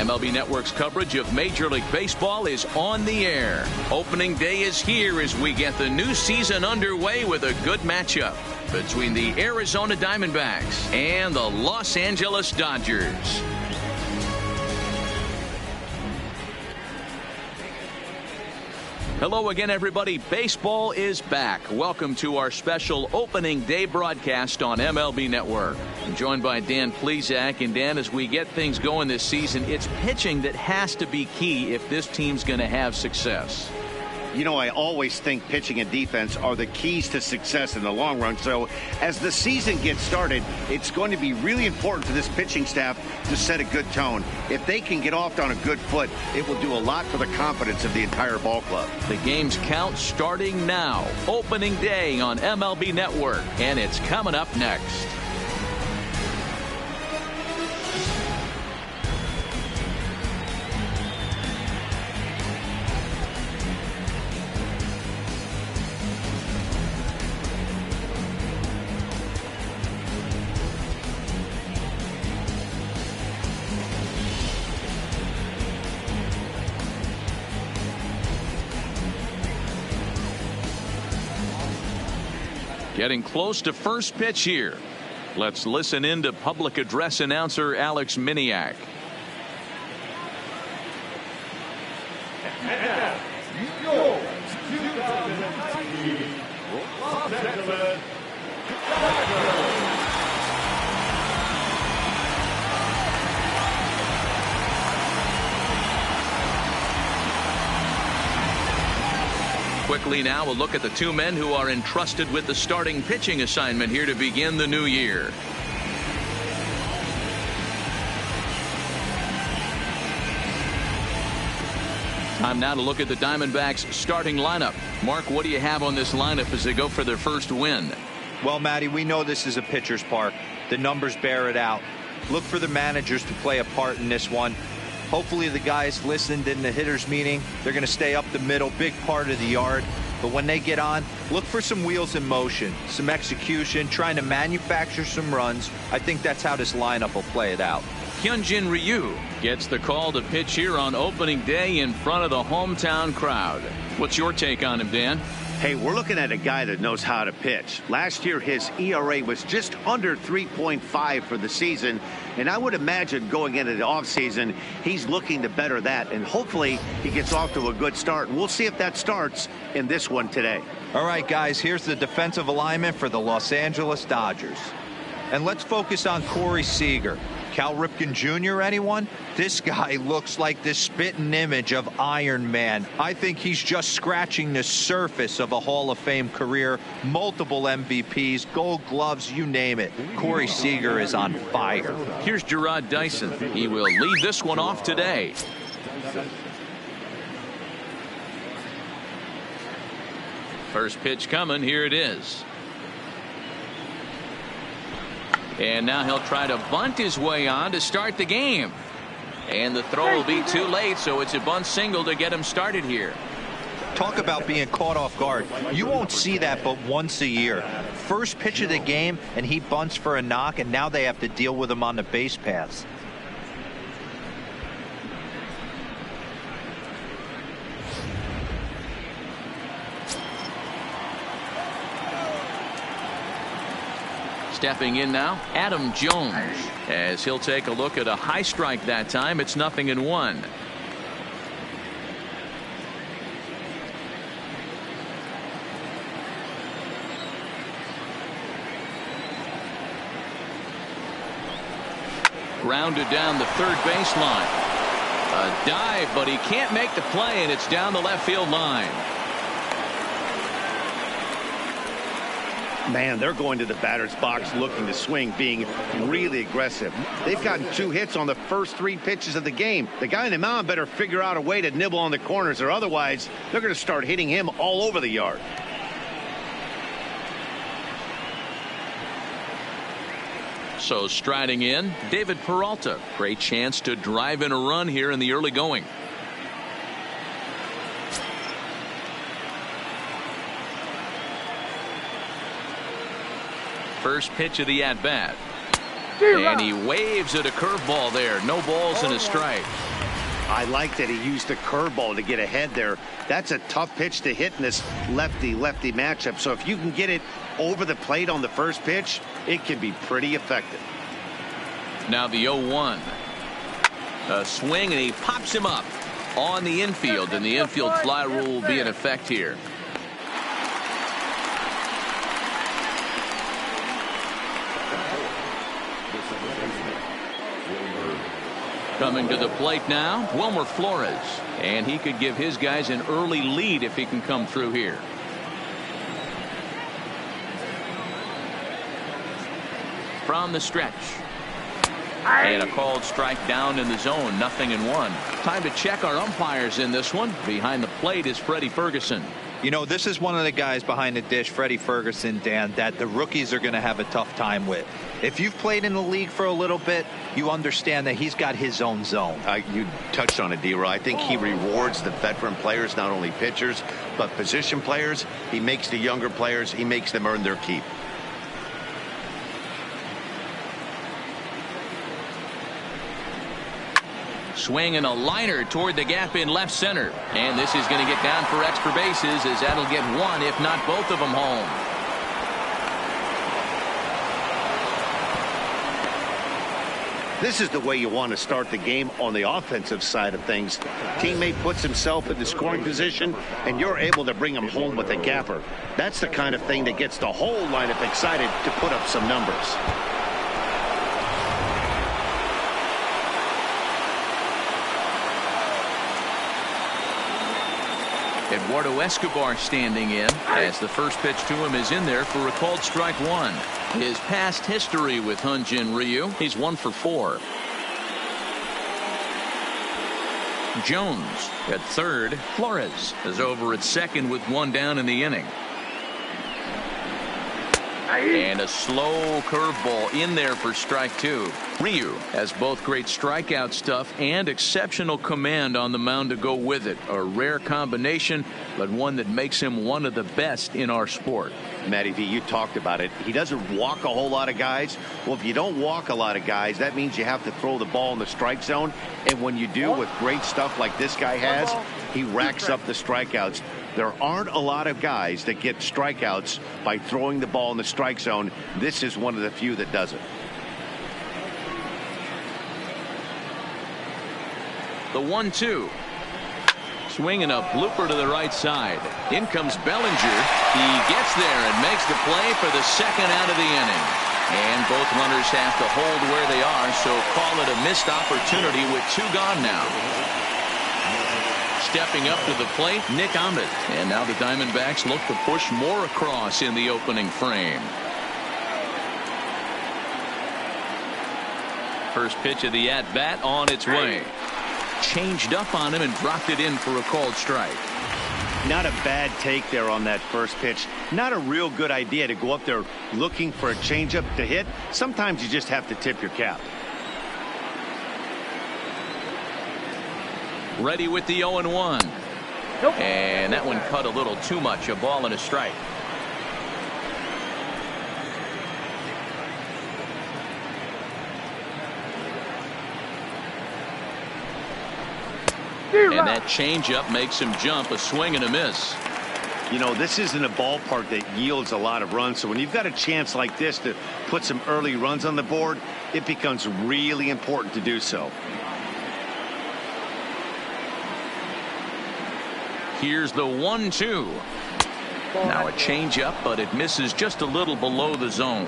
MLB Network's coverage of Major League Baseball is on the air. Opening day is here as we get the new season underway with a good matchup between the Arizona Diamondbacks and the Los Angeles Dodgers. Hello again, everybody. Baseball is back. Welcome to our special opening day broadcast on MLB Network. I'm joined by Dan Plesac. And Dan, as we get things going this season, it's pitching that has to be key if this team's going to have success. You know, I always think pitching and defense are the keys to success in the long run. So as the season gets started, it's going to be really important for this pitching staff to set a good tone. If they can get off on a good foot, it will do a lot for the confidence of the entire ball club. The game's count starting now. Opening day on MLB Network, and it's coming up next. Getting close to first pitch here. Let's listen in to public address announcer Alex Miniak. Los Angeles Dodgers. Quickly now, a look at the two men who are entrusted with the starting pitching assignment here to begin the new year. Time now to look at the Diamondbacks starting lineup. Mark, what do you have on this lineup as they go for their first win? Well, Matty, we know this is a pitcher's park. The numbers bear it out. Look for the managers to play a part in this one. Hopefully the guys listened in the hitters meeting. They're going to stay up the middle, big part of the yard. But when they get on, look for some wheels in motion, some execution, trying to manufacture some runs. I think that's how this lineup will play it out. Hyunjin Ryu gets the call to pitch here on opening day in front of the hometown crowd. What's your take on him, Dan? Hey, we're looking at a guy that knows how to pitch. Last year, his ERA was just under 3.5 for the season. And I would imagine going into the offseason, he's looking to better that. And hopefully he gets off to a good start. And we'll see if that starts in this one today. All right, guys, here's the defensive alignment for the Los Angeles Dodgers. And let's focus on Corey Seager. Cal Ripken Jr., anyone? This guy looks like the spitting image of Iron Man. I think he's just scratching the surface of a Hall of Fame career. Multiple MVPs, Gold Gloves, you name it. Corey Seager is on fire. Here's Gerard Dyson. He will lead this one off today. First pitch coming. Here it is. And now he'll try to bunt his way on to start the game. And the throw will be too late, so it's a bunt single to get him started here. Talk about being caught off guard. You won't see that but once a year. First pitch of the game, and he bunts for a knock, and now they have to deal with him on the base paths. Stepping in now, Adam Jones, as he'll take a look at a high strike that time. It's 0-1. Grounded down the third baseline. A dive, but he can't make the play, and it's down the left field line. Man, they're going to the batter's box looking to swing, being really aggressive. They've gotten 2 hits on the first 3 pitches of the game. The guy in the mound better figure out a way to nibble on the corners, or otherwise they're going to start hitting him all over the yard. So striding in, David Peralta. Great chance to drive in a run here in the early going. First pitch of the at-bat. And he waves at a curveball there. No balls and a strike. I like that he used the curveball to get ahead there. That's a tough pitch to hit in this lefty-lefty matchup. So if you can get it over the plate on the first pitch, it can be pretty effective. Now the 0-1. A swing, and he pops him up on the infield, and the infield fly rule will be in effect here. Coming to the plate now, Wilmer Flores, and he could give his guys an early lead if he can come through here. From the stretch. And a called strike down in the zone, 0-1. Time to check our umpires in this one. Behind the plate is Freddie Ferguson. You know, this is one of the guys behind the dish, Freddie Ferguson, Dan, that the rookies are going to have a tough time with. If you've played in the league for a little bit, you understand that he's got his own zone. You touched on it, D-Roy. I think he rewards the veteran players, not only pitchers, but position players. He makes the younger players, he makes them earn their keep. Swing and a liner toward the gap in left center. And this is going to get down for extra bases, as that'll get one, if not both of them, home. This is the way you want to start the game on the offensive side of things. Teammate puts himself in the scoring position, and you're able to bring him home with a gapper. That's the kind of thing that gets the whole lineup excited to put up some numbers. Eduardo Escobar standing in, as the first pitch to him is in there for a called strike one. His past history with Hyun-Jin Ryu, he's 1 for 4. Jones at third. Flores is over at second with 1 down in the inning. And a slow curveball in there for strike 2. Ryu has both great strikeout stuff and exceptional command on the mound to go with it. A rare combination, but one that makes him one of the best in our sport. Matty V, you talked about it. He doesn't walk a whole lot of guys. Well, if you don't walk a lot of guys, that means you have to throw the ball in the strike zone. And when you do, with great stuff like this guy has, he racks up the strikeouts. There aren't a lot of guys that get strikeouts by throwing the ball in the strike zone. This is one of the few that does it. The 1-2. Swinging a blooper to the right side. In comes Bellinger. He gets there and makes the play for the second out of the inning. And both runners have to hold where they are, so call it a missed opportunity with 2 gone now. Stepping up to the plate, Nick Ahmed. And now the Diamondbacks look to push more across in the opening frame. First pitch of the at-bat on its way. Changed up on him and dropped it in for a called strike. Not a bad take there on that first pitch. Not a real good idea to go up there looking for a changeup to hit. Sometimes you just have to tip your cap. Ready with the 0-1. Nope. And that one cut a little too much. A ball and a strike. And that changeup makes him jump. A swing and a miss. You know, this isn't a ballpark that yields a lot of runs. So when you've got a chance like this to put some early runs on the board, it becomes really important to do so. Here's the 1-2. Now a changeup, but it misses just a little below the zone.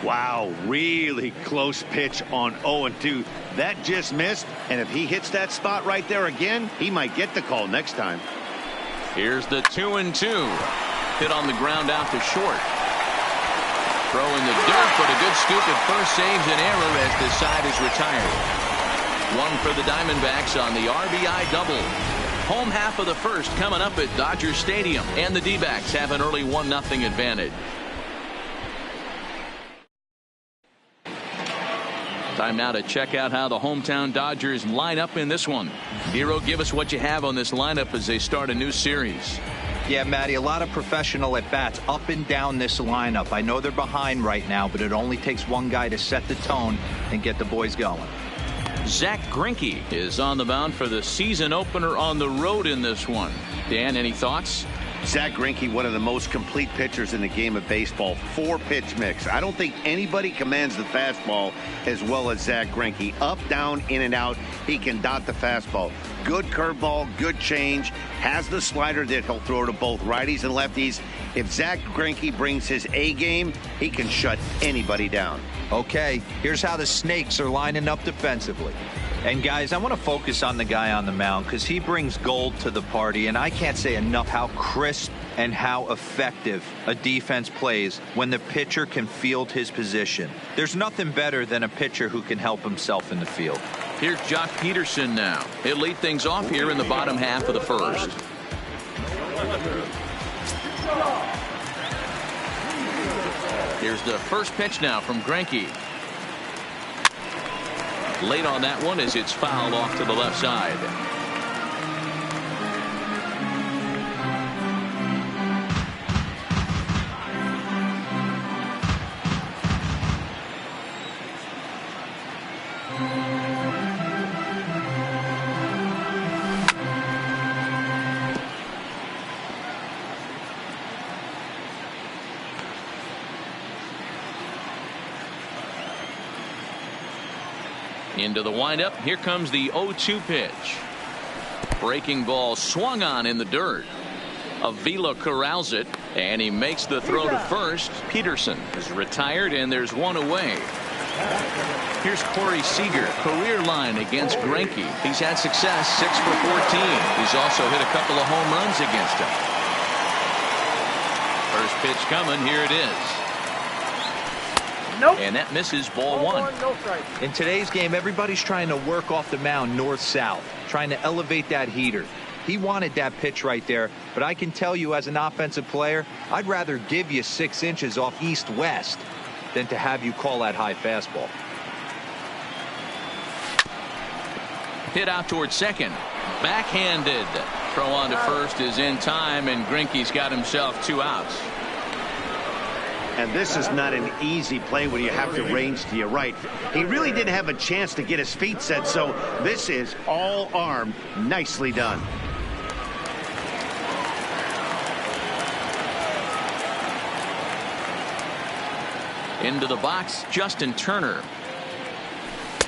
Wow, really close pitch on 0-2. That just missed, and if he hits that spot right there again, he might get the call next time. Here's the 2-2. Hit on the ground out to short. Throw in the dirt, but a good scoop at first saves an error as the side is retired. One for the Diamondbacks on the RBI double. Home half of the first coming up at Dodger Stadium, and the D-backs have an early 1-0 advantage. Time now to check out how the hometown Dodgers line up in this one. Nero, give us what you have on this lineup as they start a new series. Yeah, Matty, a lot of professional at-bats up and down this lineup. I know they're behind right now, but it only takes one guy to set the tone and get the boys going. Zack Greinke is on the mound for the season opener on the road in this one. Dan, any thoughts? Zack Greinke, one of the most complete pitchers in the game of baseball. 4-pitch mix. I don't think anybody commands the fastball as well as Zack Greinke. Up, down, in and out. He can dot the fastball. Good curveball, good change. Has the slider that he'll throw to both righties and lefties. If Zack Greinke brings his A game, he can shut anybody down. Okay, here's how the Snakes are lining up defensively. And guys, I want to focus on the guy on the mound because he brings gold to the party, and I can't say enough how crisp and how effective a defense plays when the pitcher can field his position. There's nothing better than a pitcher who can help himself in the field. Here's Jock Peterson now. He'll lead things off here in the bottom half of the first. Here's the first pitch now from Greinke. Late on that one as it's fouled off to the left side. Into the windup. Here comes the 0-2 pitch. Breaking ball swung on in the dirt. Avila corrals it, and he makes the throw to first. Peterson is retired, and there's one away. Here's Corey Seager, career line against Greinke. He's had success, 6 for 14. He's also hit a couple of home runs against him. First pitch coming. Here it is. Nope. And that misses, ball one. No strike. In today's game, everybody's trying to work off the mound north-south, trying to elevate that heater. He wanted that pitch right there, but I can tell you as an offensive player, I'd rather give you 6 inches off east-west than to have you call that high fastball. Hit out towards second. Backhanded. Throw on to first is in time, and Greinke's got himself 2 outs. And this is not an easy play when you have to range to your right. He really didn't have a chance to get his feet set, so this is all arm. Nicely done. Into the box, Justin Turner.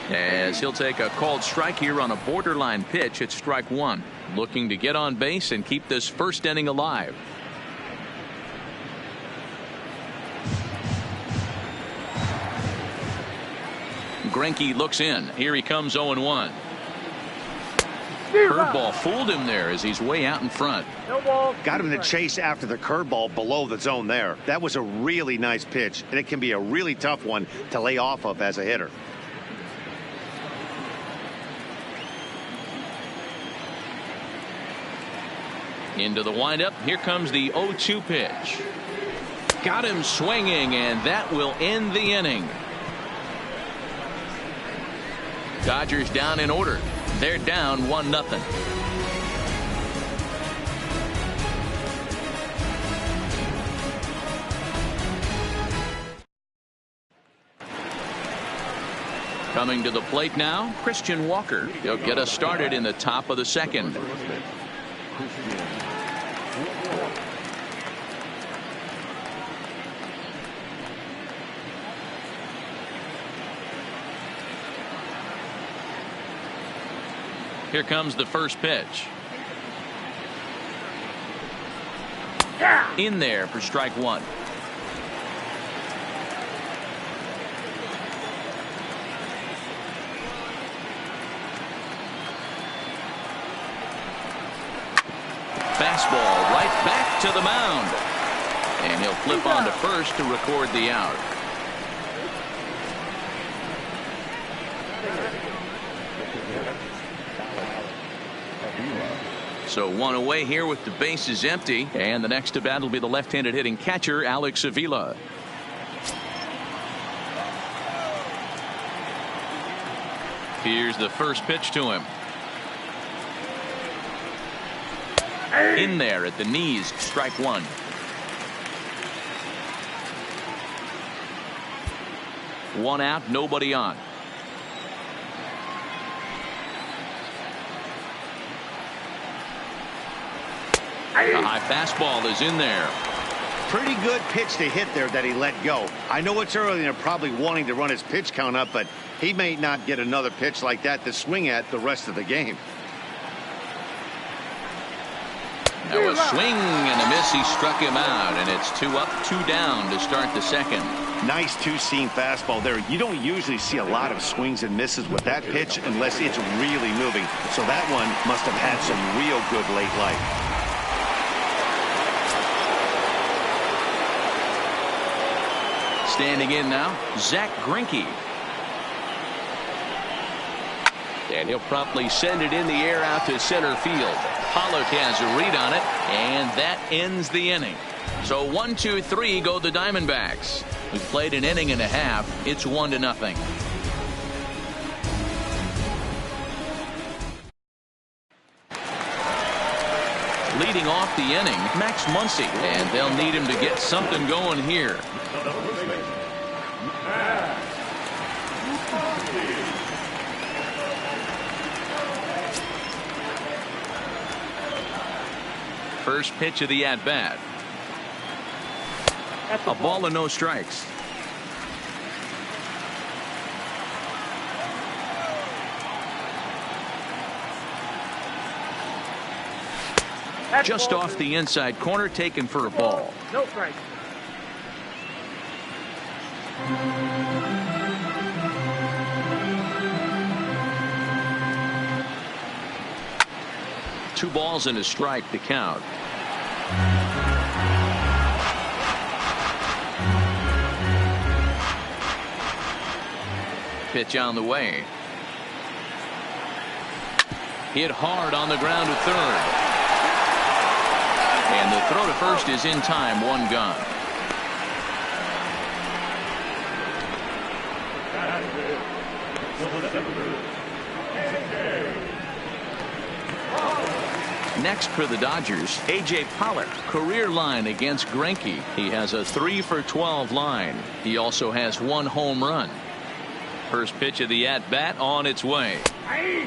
As he'll take a called strike here on a borderline pitch at strike 1. Looking to get on base and keep this first inning alive. Greinke looks in. Here he comes 0-1. Curveball fooled him there as he's way out in front. No ball. Got him to chase after the curveball below the zone there. That was a really nice pitch, and it can be a really tough one to lay off of as a hitter. Into the windup. Here comes the 0-2 pitch. Got him swinging, and that will end the inning. Dodgers down in order. They're down 1-0. Coming to the plate now, Christian Walker. He'll get us started in the top of the second. Here comes the first pitch. In there for strike 1. Fastball right back to the mound. And he'll flip on to first to record the out. So one away here with the bases empty, and the next to bat will be the left-handed hitting catcher Alex Avila. Here's the first pitch to him. In there at the knees, strike one. One out, nobody on. A high fastball is in there. Pretty good pitch to hit there that he let go. I know it's early and they're probably wanting to run his pitch count up, but he may not get another pitch like that to swing at the rest of the game. That was swing and a miss. He struck him out, and it's 2 up, 2 down to start the second. Nice two-seam fastball there. You don't usually see a lot of swings and misses with that pitch unless it's really moving. So that one must have had some real good late life. Standing in now, Greinke. And he'll promptly send it in the air out to center field. Pollock has a read on it, and that ends the inning. So 1, 2, 3 go the Diamondbacks. We've played an inning and a half. It's 1-0. Leading off the inning, Max Muncy, and they'll need him to get something going here. First pitch of the at-bat. A ball and no strikes. Just off the inside corner, taken for a ball. No strike. Two balls and a strike to count. Pitch on the way. Hit hard on the ground to third. And the throw to first is in time. 1 gone. Next for the Dodgers, A.J. Pollock, career line against Greinke. He has a 3-for-12 line. He also has 1 home run. First pitch of the at-bat on its way.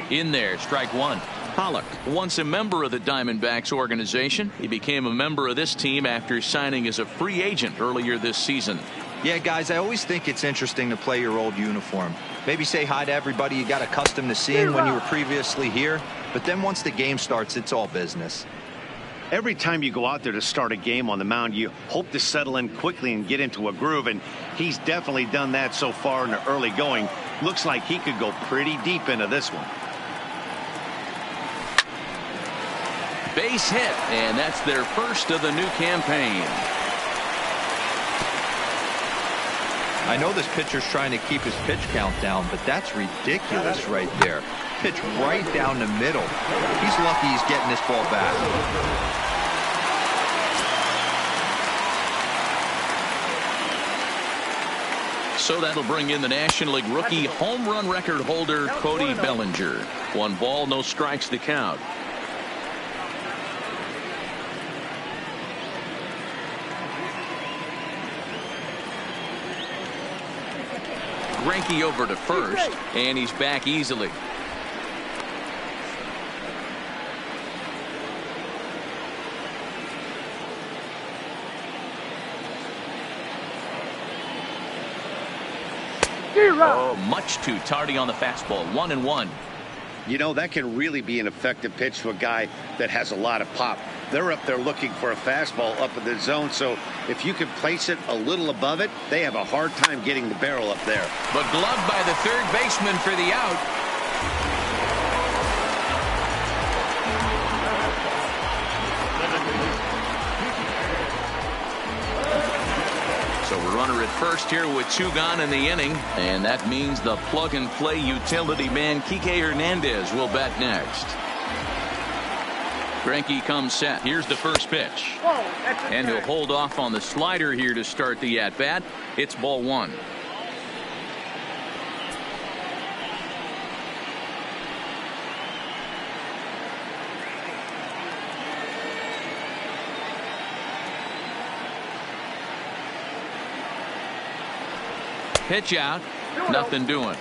In there, strike 1. Pollock, once a member of the Diamondbacks organization, he became a member of this team after signing as a free agent earlier this season. Yeah, guys, I always think it's interesting to play your old uniform. Maybe say hi to everybody you got accustomed to seeing when you were previously here. But then once the game starts, it's all business. Every time you go out there to start a game on the mound, you hope to settle in quickly and get into a groove, and he's definitely done that so far in the early going. Looks like he could go pretty deep into this one. Base hit, and that's their first of the new campaign. I know this pitcher's trying to keep his pitch count down, but that's ridiculous right there. Pitch right down the middle. He's lucky he's getting this ball back. So that'll bring in the National League rookie home run record holder Cody Bellinger. 1 ball, no strikes to count. Greinke over to first, and he's back easily. Oh, much too tardy on the fastball. 1-1. You know, that can really be an effective pitch to a guy that has a lot of pop. They're up there looking for a fastball up in the zone, so if you can place it a little above it, they have a hard time getting the barrel up there. But gloved by the third baseman for the out. So we're runner at first here with 2 gone in the inning, and that means the plug-and-play utility man Kike Hernandez will bat next. Greinke comes set. Here's the first pitch. And he'll hold off on the slider here to start the at-bat. It's ball 1. Pitch out. Nothing doing.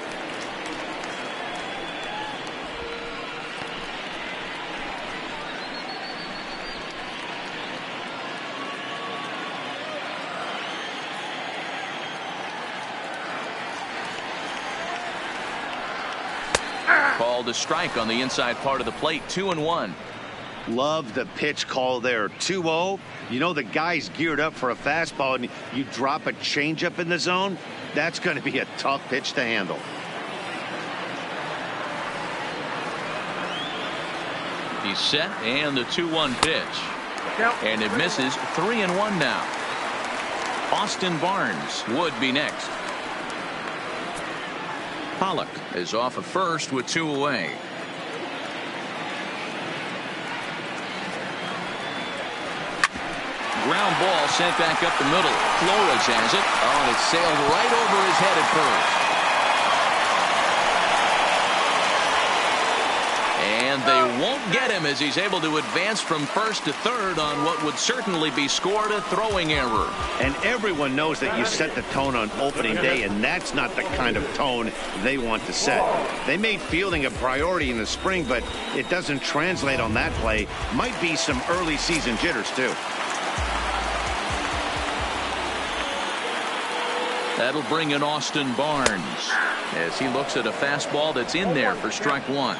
Called a strike on the inside part of the plate. 2-1. Love the pitch call there. 2-0. You know the guy's geared up for a fastball, and you drop a changeup in the zone. That's going to be a tough pitch to handle. He's set, and the 2-1 pitch. And it misses. 3-1 now. Austin Barnes would be next. Pollock is off of first with 2 away. Ground ball sent back up the middle. Flores has it. Oh, and it sailed right over his head at first. And they won't get him as he's able to advance from first to third on what would certainly be scored a throwing error. And everyone knows that you set the tone on opening day, and that's not the kind of tone they want to set. They made fielding a priority in the spring, but it doesn't translate on that play. Might be some early season jitters too. That'll bring in Austin Barnes as he looks at a fastball that's in there for strike one.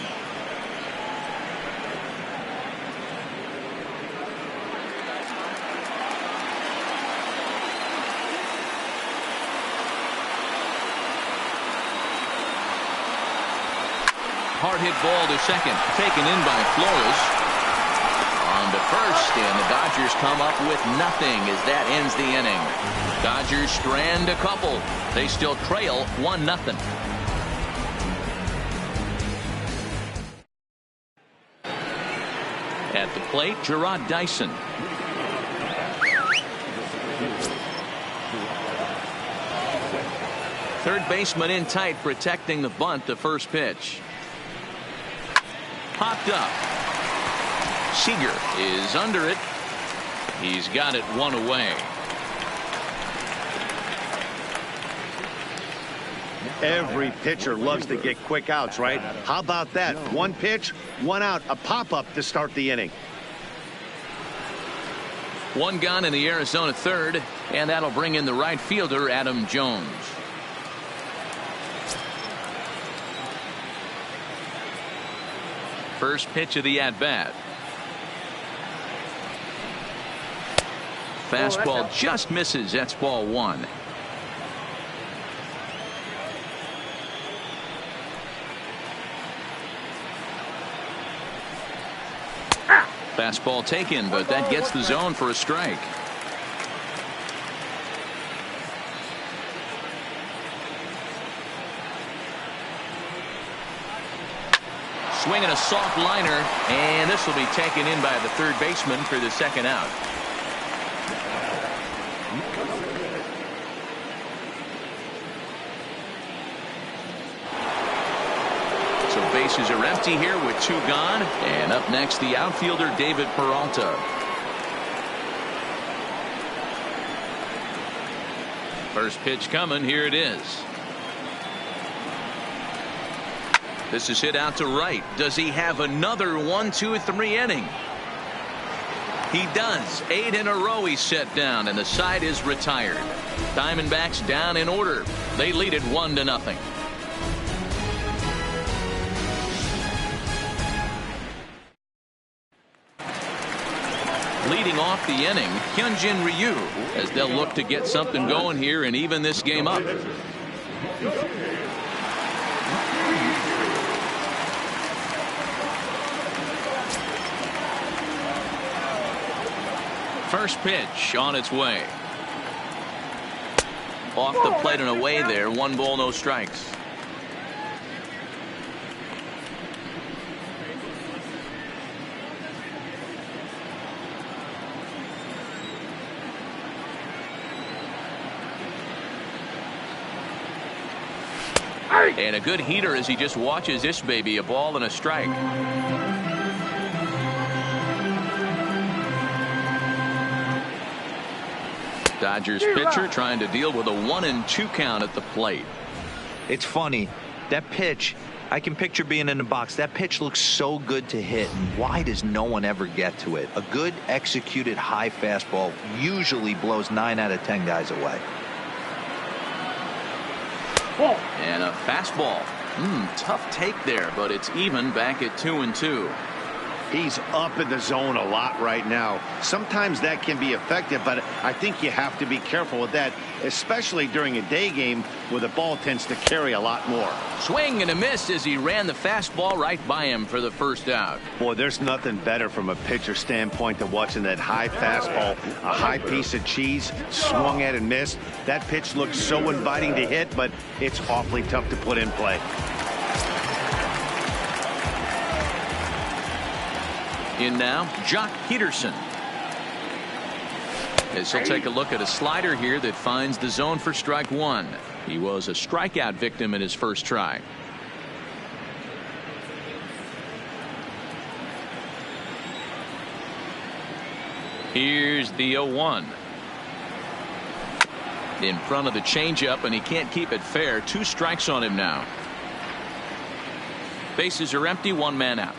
Hard hit ball to second, taken in by Flores. On to first, and the Dodgers come up with nothing as that ends the inning. Dodgers strand a couple. They still trail 1-0. At the plate, Gerard Dyson. Third baseman in tight, protecting the bunt. The first pitch. Popped up. Seager is under it. He's got it 1 away. Every pitcher loves to get quick outs, right? How about that? 1 pitch, 1 out, a pop-up to start the inning. 1 gone in the Arizona third, and that'll bring in the right fielder, Adam Jones. First pitch of the at-bat. Fastball just misses. That's ball 1. Fastball taken, but that gets the zone for a strike. Swinging a soft liner, and this will be taken in by the third baseman for the second out. So bases are empty here with 2 gone, and up next the outfielder David Peralta. First pitch coming. Here it is. This is hit out to right. Does he have another 1, 2, 3 inning? He does. 8 in a row he's set down, and the side is retired. Diamondbacks down in order. They lead it 1-0. Leading off the inning, Hyunjin Ryu, as they'll look to get something going here and even this game up. First pitch on its way. Off the plate and away there. 1 ball, no strikes. And a good heater as he just watches this baby. A ball and a strike. Dodgers pitcher trying to deal with a 1-2 count at the plate. It's funny, that pitch, I can picture being in the box. That pitch looks so good to hit, and why does no one ever get to it? A good executed high fastball usually blows 9 out of 10 guys away. And a fastball. Tough take there, but it's even back at 2-2. He's up in the zone a lot right now. Sometimes that can be effective, but I think you have to be careful with that, especially during a day game where the ball tends to carry a lot more. Swing and a miss as he ran the fastball right by him for the first out. Boy, there's nothing better from a pitcher standpoint than watching that high fastball, a high piece of cheese, swung at and missed. That pitch looks so inviting to hit, but it's awfully tough to put in play. In now, Jock Peterson. As he'll take a look at a slider here that finds the zone for strike one. He was a strikeout victim in his first try. Here's the 0-1. In front of the changeup, and he can't keep it fair. 2 strikes on him now. Bases are empty, 1 man out.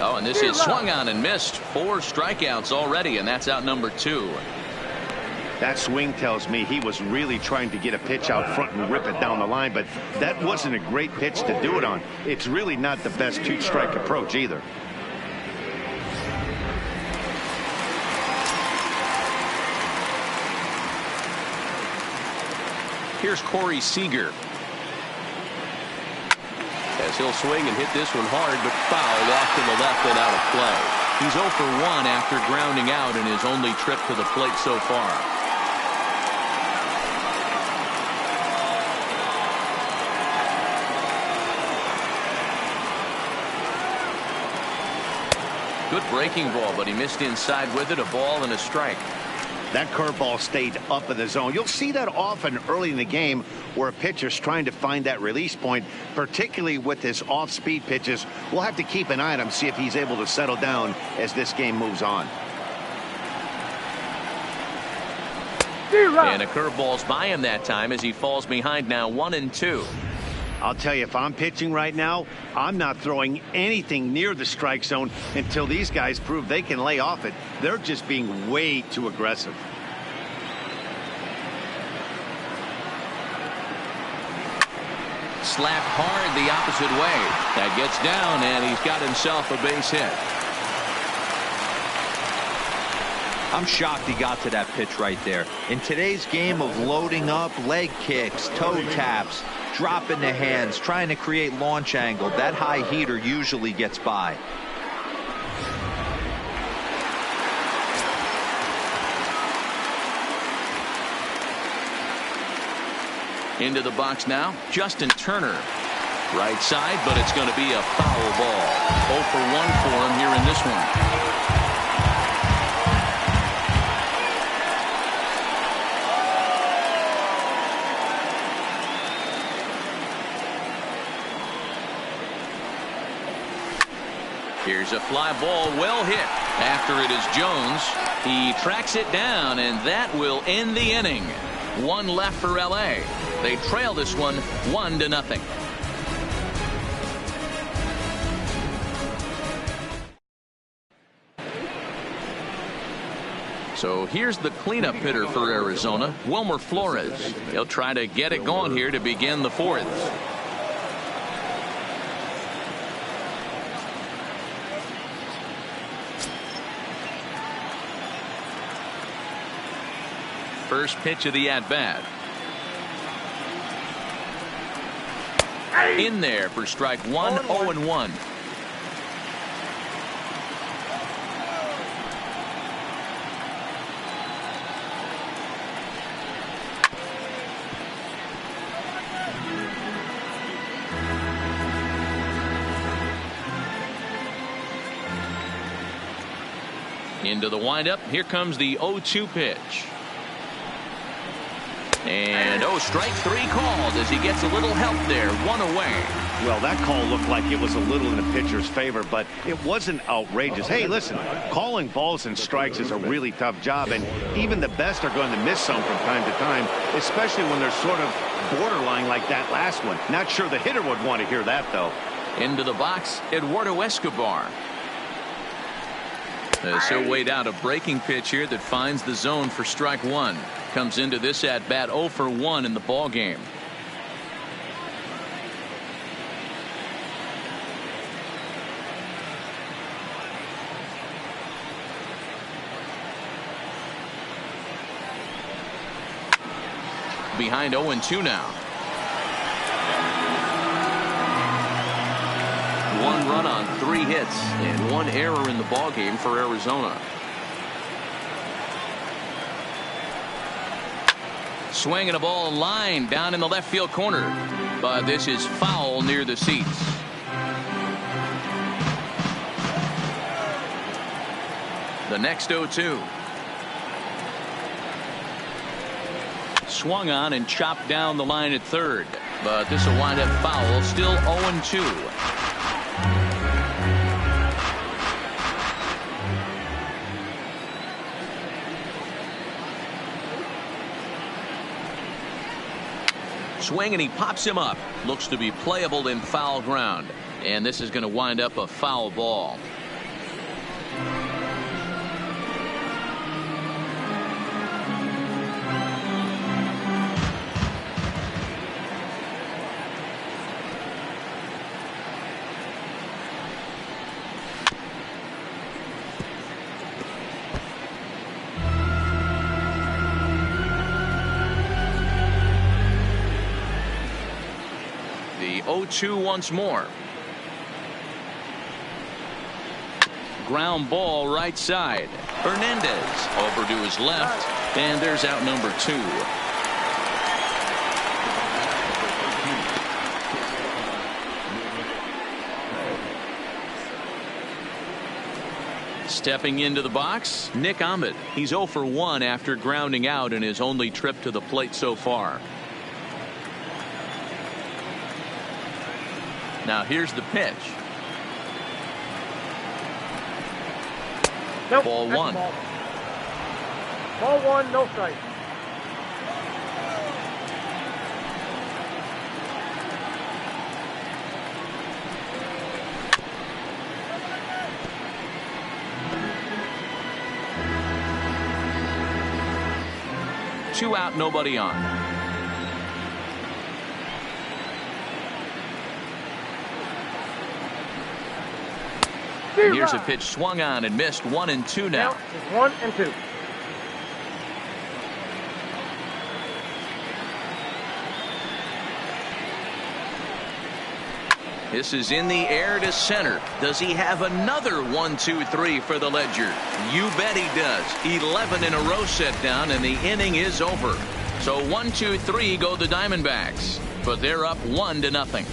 Oh, and this is swung on and missed. 4 strikeouts already, and that's out number 2. That swing tells me he was really trying to get a pitch out front and rip it down the line, but that wasn't a great pitch to do it on. It's really not the best 2-strike approach either. Here's Corey Seager. As he'll swing and hit this one hard, but fouled off to the left and out of play. He's 0 for 1 after grounding out in his only trip to the plate so far. Good breaking ball, but he missed inside with it. A ball and a strike. That curveball stayed up in the zone. You'll see that often early in the game where a pitcher's trying to find that release point, particularly with his off-speed pitches. We'll have to keep an eye on him, see if he's able to settle down as this game moves on. And a curveball's by him that time as he falls behind now 1-2. I'll tell you, if I'm pitching right now, I'm not throwing anything near the strike zone until these guys prove they can lay off it. They're just being way too aggressive. Slapped hard the opposite way. That gets down, and he's got himself a base hit. I'm shocked he got to that pitch right there. In today's game of loading up, leg kicks, toe taps, dropping the hands, trying to create launch angle, that high heater usually gets by. Into the box now, Justin Turner. Right side, but it's going to be a foul ball. 0 for 1 for him here in this one. Here's a fly ball, well hit. After it is Jones. He tracks it down, and that will end the inning. 1 left for LA. They trail this one 1-0. So here's the cleanup hitter for Arizona, Wilmer Flores. He'll try to get it going here to begin the 4th. First pitch of the at-bat. In there for strike 1, 0-1. Into the windup. Here comes the 0-2 pitch. And strike 3 called as he gets a little help there. 1 away. Well, that call looked like it was a little in the pitcher's favor, but it wasn't outrageous. Hey, listen, calling balls and strikes is a really tough job, and even the best are going to miss some from time to time, especially when they're sort of borderline like that last one. Not sure the hitter would want to hear that, though. Into the box, Eduardo Escobar. As he'll wait out a breaking pitch here that finds the zone for strike one. Comes into this at bat 0 for 1 in the ball game. Behind 0-2 now. One run on 3 hits and 1 error in the ball game for Arizona. Swinging a ball line down in the left field corner, but this is foul near the seats. The next 0-2. Swung on and chopped down the line at third, but this will wind up foul. Still 0-2. Swing and he pops him up. Looks to be playable in foul ground, and this is going to wind up a foul ball. The 0-2 once more. Ground ball right side. Hernandez over to his left, and there's out number 2. Stepping into the box, Nick Ahmed. He's 0 for 1 after grounding out in his only trip to the plate so far. Now here's the pitch. Nope, ball 1. Ball 1, no strike. Two out, nobody on. And here's a pitch swung on and missed. 1-2 now. Now it's 1-2. This is in the air to center. Does he have another 1-2-3 for the ledger? You bet he does. 11 in a row set down, and the inning is over. So 1-2-3 go the Diamondbacks, but they're up 1-0.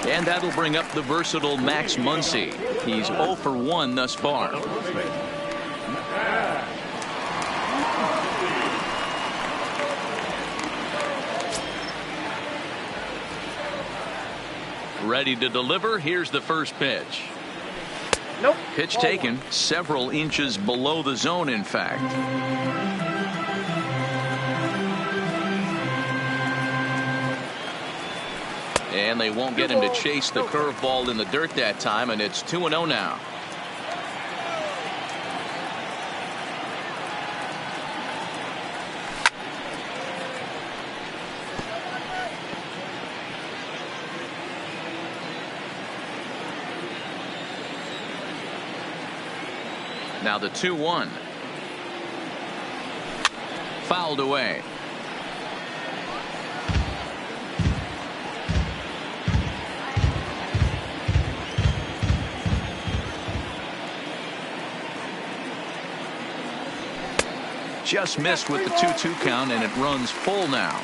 And that'll bring up the versatile Max Muncy. He's 0 for 1 thus far. Ready to deliver. Here's the first pitch. Nope. Pitch taken several inches below the zone, in fact. And they won't get him to chase the curveball in the dirt that time, and it's 2-0 now. Now the 2-1. Fouled away. Just missed with the 2-2 count, and it runs full now.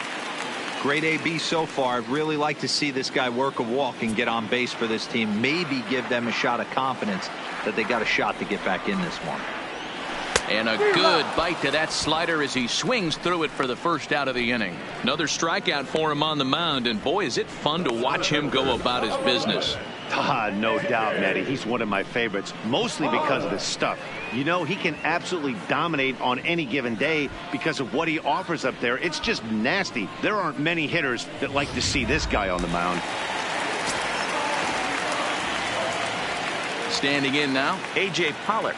Great AB so far. I'd really like to see this guy work a walk and get on base for this team. Maybe give them a shot of confidence that they got a shot to get back in this one. And a good bite to that slider as he swings through it for the first out of the inning. Another strikeout for him on the mound, and boy, is it fun to watch him go about his business. No doubt, Matty. He's one of my favorites, mostly because of his stuff. You know, he can absolutely dominate on any given day because of what he offers up there. It's just nasty. There aren't many hitters that like to see this guy on the mound. Standing in now, A.J. Pollock.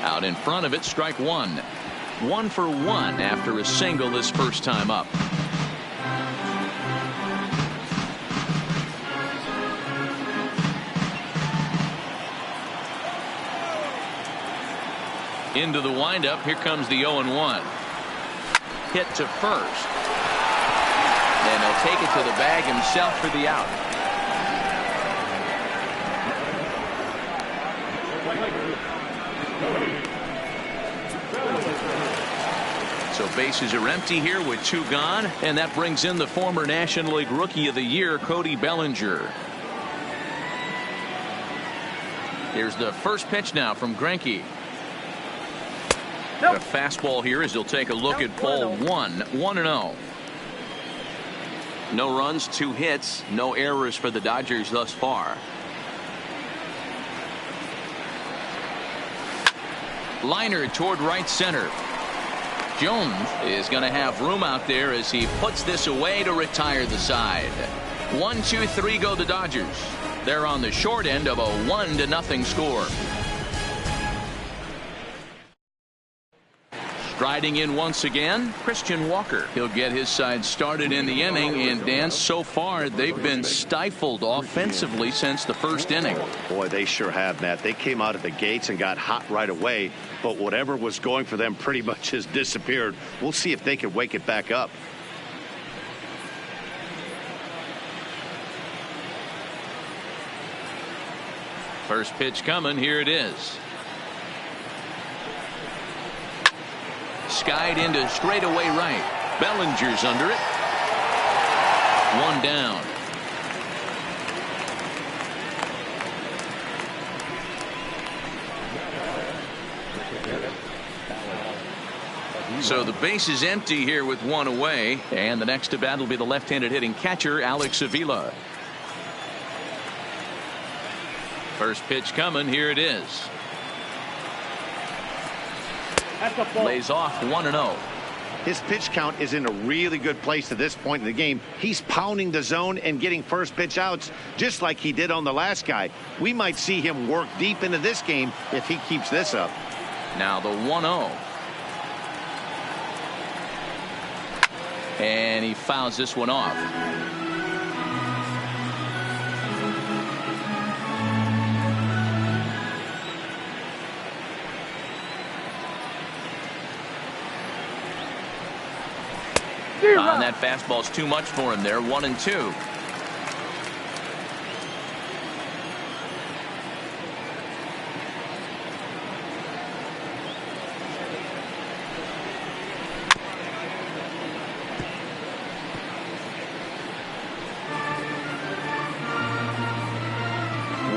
Out in front of it, strike one. 1 for 1 after a single his first time up. Into the windup. Here comes the 0-1. Hit to first. And he'll take it to the bag himself for the out. So bases are empty here with 2 gone, and that brings in the former National League Rookie of the Year, Cody Bellinger. Here's the first pitch now from Greinke. A fastball here as he'll take a look at ball 1. 1-0. No runs, 2 hits, no errors for the Dodgers thus far. Liner toward right center. Jones is going to have room out there as he puts this away to retire the side. 1, 2, 3 go the Dodgers. They're on the short end of a 1-0 score. Striding in once again, Christian Walker. He'll get his side started in the inning, and Dan, so far they've been stifled offensively since the first inning. Boy, they sure have, Matt. They came out of the gates and got hot right away, but whatever was going for them pretty much has disappeared. We'll see if they can wake it back up. First pitch coming. Here it is. Skied into straightaway right. Bellinger's under it. 1 down. So the base is empty here with 1 away, and the next to bat will be the left-handed hitting catcher, Alex Avila. First pitch coming. Here it is. Lays off 1-0. His pitch count is in a really good place at this point in the game. He's pounding the zone and getting first pitch outs just like he did on the last guy. We might see him work deep into this game if he keeps this up. Now the 1-0. And he fouls this one off. And that fastball's too much for him there. 1-2.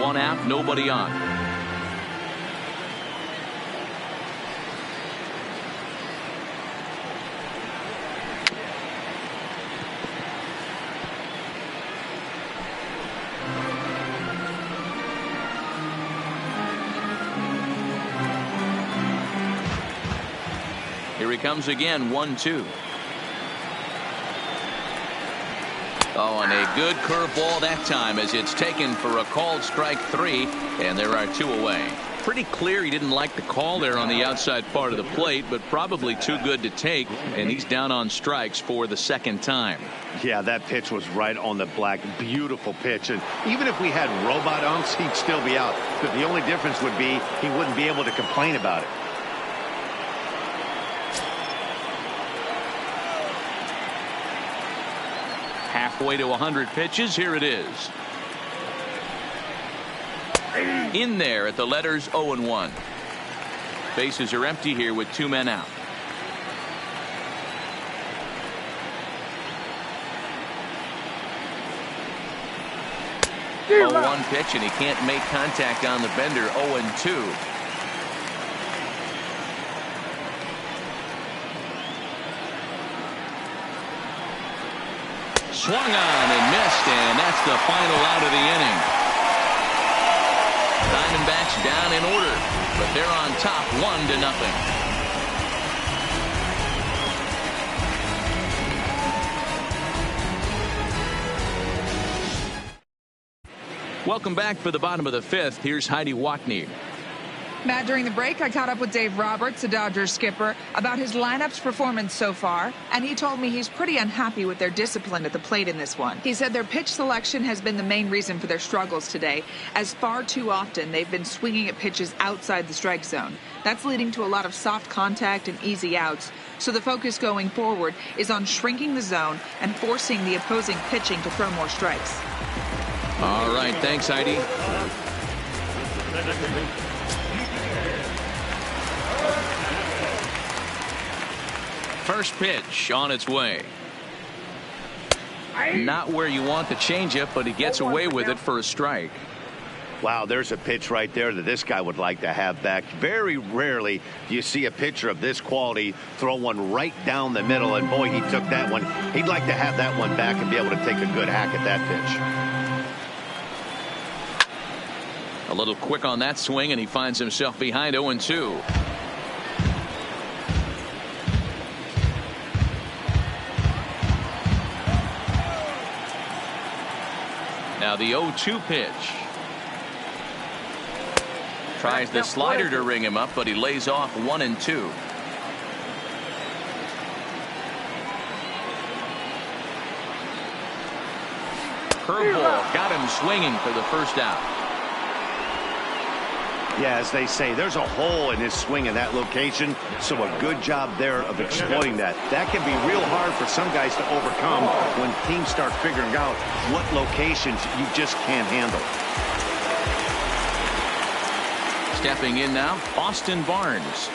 One out, nobody on. Here he comes again. 1-2. Oh, and a good curveball that time as it's taken for a called strike 3, and there are 2 away. Pretty clear he didn't like the call there on the outside part of the plate, but probably too good to take, and he's down on strikes for the second time. Yeah, that pitch was right on the black. Beautiful pitch, and even if we had robot umps, he'd still be out. But the only difference would be he wouldn't be able to complain about it. Halfway to 100 pitches. Here it is. In there at the letters 0-1. Bases are empty here with 2 men out. Oh, 1 pitch, and he can't make contact on the bender. 0-2. Swung on and missed, and that's the final out of the inning. Diamondbacks down in order, but they're on top 1-0. Welcome back for the bottom of the 5th. Here's Heidi Watney. Matt, during the break, I caught up with Dave Roberts, the Dodgers skipper, about his lineup's performance so far, and he told me he's pretty unhappy with their discipline at the plate in this one. He said their pitch selection has been the main reason for their struggles today, as far too often they've been swinging at pitches outside the strike zone. That's leading to a lot of soft contact and easy outs, so the focus going forward is on shrinking the zone and forcing the opposing pitching to throw more strikes. All right, thanks, Heidi. First pitch on its way. Not where you want the changeup, but he gets away with it for a strike. Wow, there's a pitch right there that this guy would like to have back. Very rarely do you see a pitcher of this quality throw one right down the middle, and boy, he took that one. He'd like to have that one back and be able to take a good hack at that pitch. A little quick on that swing, and he finds himself behind 0-2. Now the 0-2 pitch. Tries the slider to ring him up, but he lays off 1-2. Curveball got him swinging for the first out. Yeah, as they say, there's a hole in his swing in that location, so a good job there of exploiting that. That can be real hard for some guys to overcome when teams start figuring out what locations you just can't handle. Stepping in now, Austin Barnes.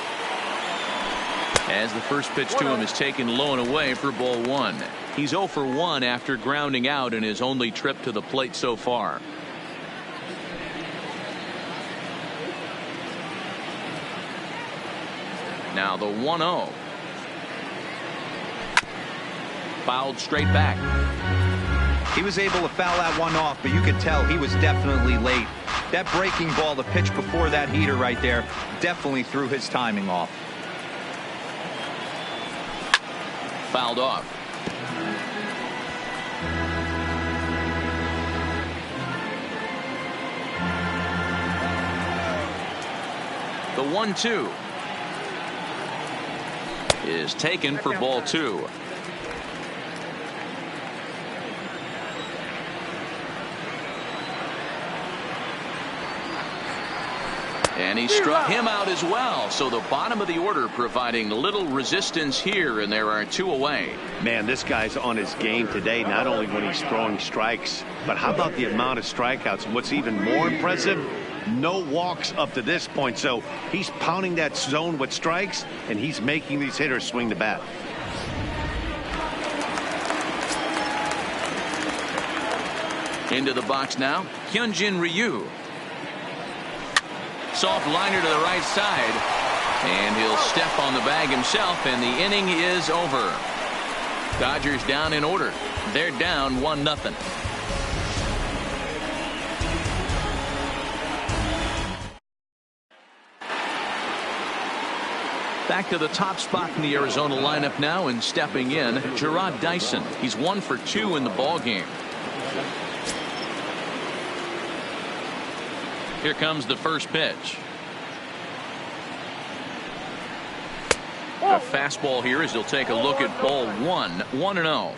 As the first pitch to him is taken low and away for ball 1. He's 0 for 1 after grounding out in his only trip to the plate so far. Now the 1-0. Fouled straight back. He was able to foul that one off, but you could tell he was definitely late. That breaking ball, the pitch before that heater right there, definitely threw his timing off. Fouled off. The 1-2 is taken for ball 2. And he struck him out as well. So the bottom of the order providing little resistance here, and there are 2 away. Man, this guy's on his game today, not only when he's throwing strikes, but how about the amount of strikeouts? And what's even more impressive, no walks up to this point. So he's pounding that zone with strikes, and he's making these hitters swing the bat. Into the box now, Hyunjin Ryu. Soft liner to the right side, and he'll step on the bag himself, and the inning is over. Dodgers down in order. They're down 1-0. Back to the top spot in the Arizona lineup now, and stepping in, Jarrod Dyson. He's 1 for 2 in the ballgame. Here comes the first pitch. A fastball here as he'll take a look at ball 1. 1-0.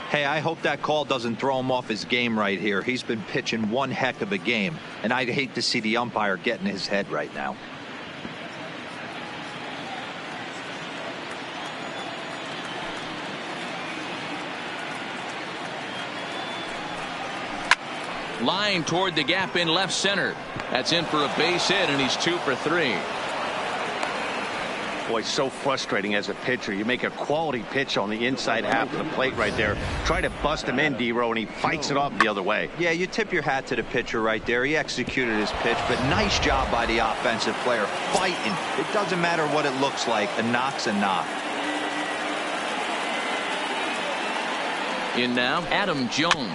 Hey, I hope that call doesn't throw him off his game right here. He's been pitching one heck of a game, and I'd hate to see the umpire get in his head right now. Line toward the gap in left center. That's in for a base hit, and he's 2 for 3. Boy, so frustrating as a pitcher. You make a quality pitch on the inside half of the plate right there. Try to bust him in, D-Row, and he fights it off the other way. Yeah, you tip your hat to the pitcher right there. He executed his pitch, but nice job by the offensive player fighting. It doesn't matter what it looks like. A knock's a knock. In now, Adam Jones,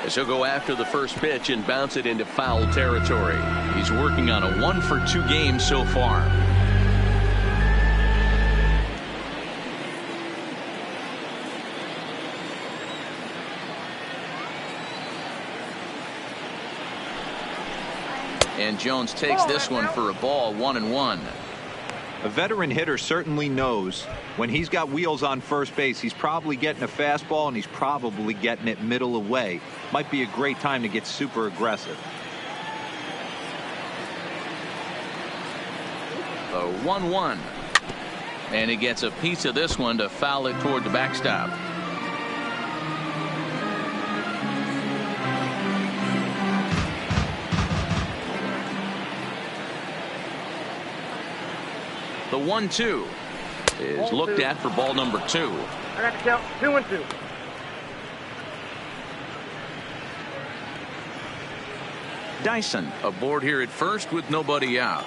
as he'll go after the first pitch and bounce it into foul territory. He's working on a 1-for-2 game so far. And Jones takes this one for a ball, 1-1. A veteran hitter certainly knows when he's got wheels on first base, he's probably getting a fastball and he's probably getting it middle away. Might be a great time to get super aggressive. The 1-1. And he gets a piece of this one to foul it toward the backstop. The 1-2 is looked at for ball number 2. I got to count 2-2. Dyson aboard here at first with nobody out.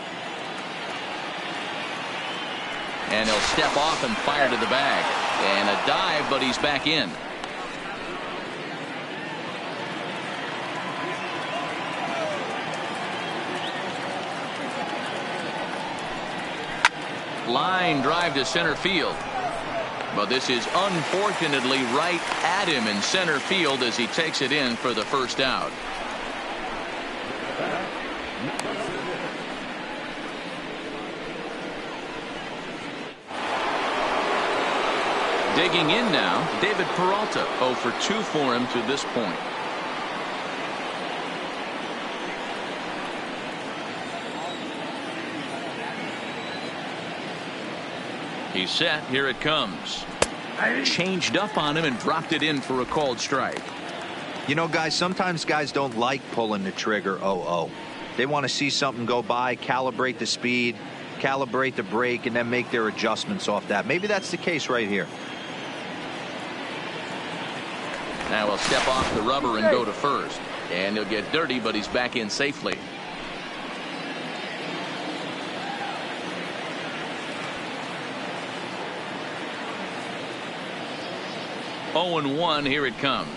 And he'll step off and fire to the bag. And a dive, but he's back in. Line drive to center field. But this is unfortunately right at him in center field as he takes it in for the first out. Digging in now, David Peralta, 0 for 2 for him to this point. He's set. Here it comes. Changed up on him and dropped it in for a called strike. You know, guys, sometimes guys don't like pulling the trigger 0-0. They want to see something go by, calibrate the speed, calibrate the brake, and then make their adjustments off that. Maybe that's the case right here. Now he'll step off the rubber and go to first. And he'll get dirty, but he's back in safely. Oh and 1, here it comes.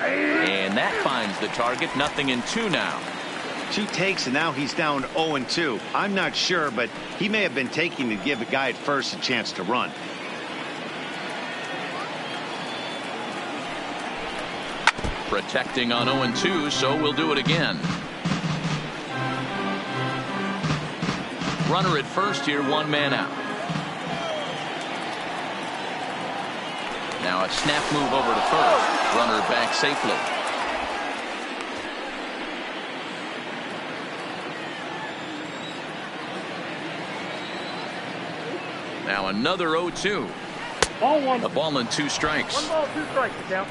And that finds the target. 0-2 now. 2 takes, and now he's down 0-2. I'm not sure, but he may have been taking to give the guy at first a chance to run. Protecting on 0-2, so we'll do it again. Runner at first here, 1 man out. Now a snap move over to first. Runner back safely. Now another 0-2. Ball 1. A ball and 2 strikes. 1 ball, 2 strikes to count.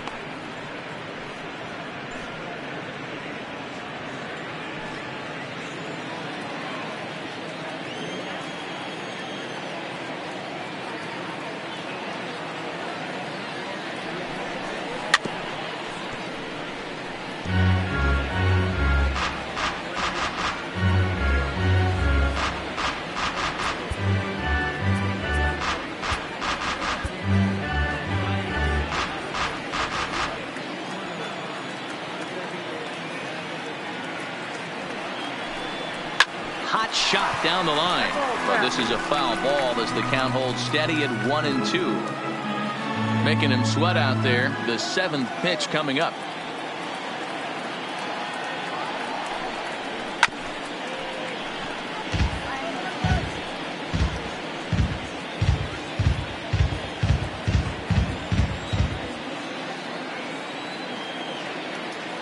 Hot shot down the line. But this is a foul ball as the count holds steady at 1-2. Making him sweat out there. The 7th pitch coming up.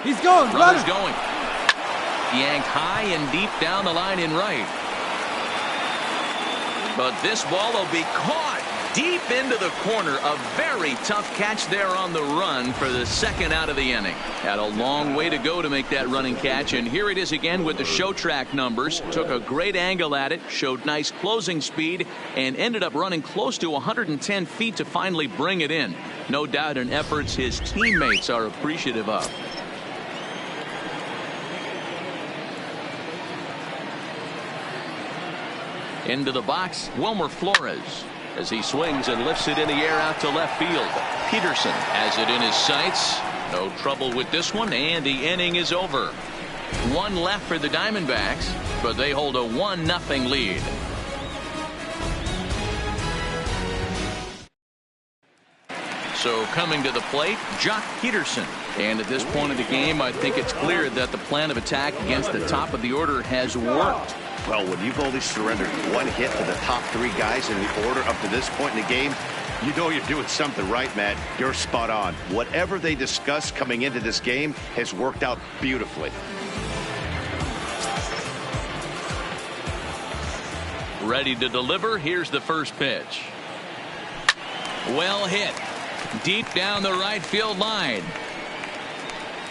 He's going. Runner's going. Yanked high and deep down the line in right. But this ball will be caught deep into the corner. A very tough catch there on the run for the 2nd out of the inning. Had a long way to go to make that running catch, and here it is again with the show track numbers. Took a great angle at it, showed nice closing speed, and ended up running close to 110 feet to finally bring it in. No doubt an efforts his teammates are appreciative of. Into the box, Wilmer Flores, as he swings and lifts it in the air out to left field. Peterson has it in his sights. No trouble with this one, and the inning is over. One left for the Diamondbacks, but they hold a 1-0 lead. So coming to the plate, Jock Peterson. And at this point of the game, I think it's clear that the plan of attack against the top of the order has worked. Well, when you've only surrendered one hit to the top three guys in the order up to this point in the game, you know you're doing something right, Matt. You're spot on. Whatever they discussed coming into this game has worked out beautifully. Ready to deliver. Here's the first pitch. Well hit. Deep down the right field line.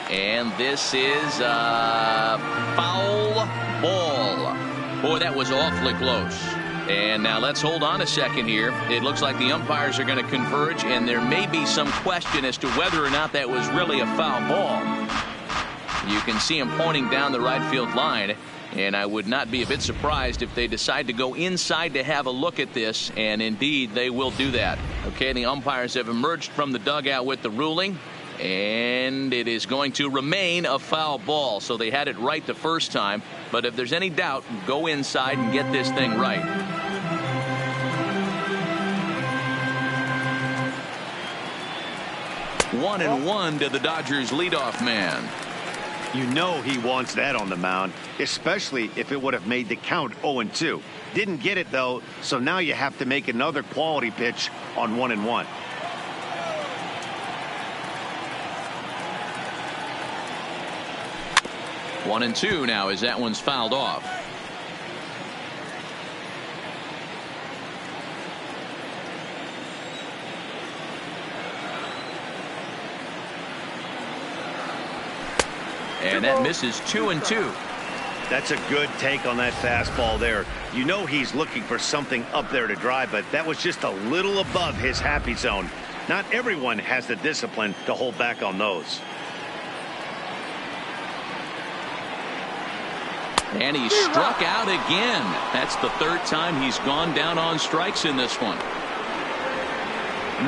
And this is a foul ball. Boy, that was awfully close. And now let's hold on a second here. It looks like the umpires are going to converge, and there may be some question as to whether or not that was really a foul ball. You can see him pointing down the right field line, and I would not be a bit surprised if they decide to go inside to have a look at this, and indeed they will do that. Okay, the umpires have emerged from the dugout with the ruling, and it is going to remain a foul ball. So they had it right the first time, but if there's any doubt, go inside and get this thing right. One and one to the Dodgers leadoff man. You know he wants that on the mound, especially if it would have made the count 0-2. Didn't get it, though, so now you have to make another quality pitch on 1-1. One and two now as that one's fouled off. And that misses 2-2. That's a good take on that fastball there. You know he's looking for something up there to drive, but that was just a little above his happy zone. Not everyone has the discipline to hold back on those. And he struck out again. That's the third time he's gone down on strikes in this one.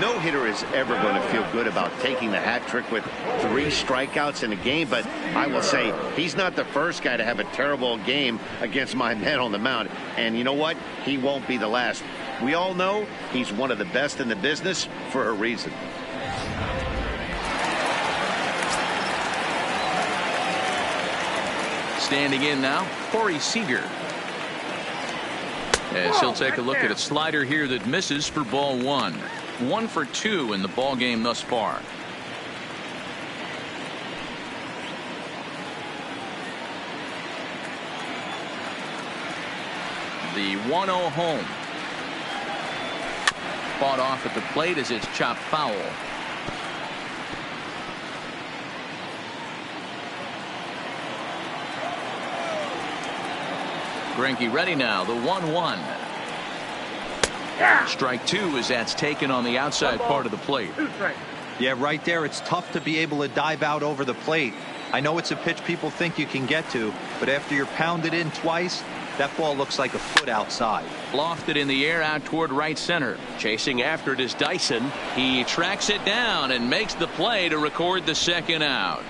No hitter is ever going to feel good about taking the hat trick with 3 strikeouts in a game, but I will say he's not the first guy to have a terrible game against my men on the mound. And you know what? He won't be the last. We all know he's one of the best in the business for a reason. Standing in now, Corey Seager. As he'll take a look at a slider here that misses for ball 1. 1 for 2 in the ball game thus far. The 1-0 home. Fought off at the plate as it's chopped foul. Greinke ready now. The 1-1. Strike 2 as that's taken on the outside part of the plate. Yeah, right there. It's tough to be able to dive out over the plate. I know it's a pitch people think you can get to, but after you're pounded in twice, that ball looks like a foot outside. Lofted in the air out toward right center. Chasing after it is Dyson. He tracks it down and makes the play to record the second out.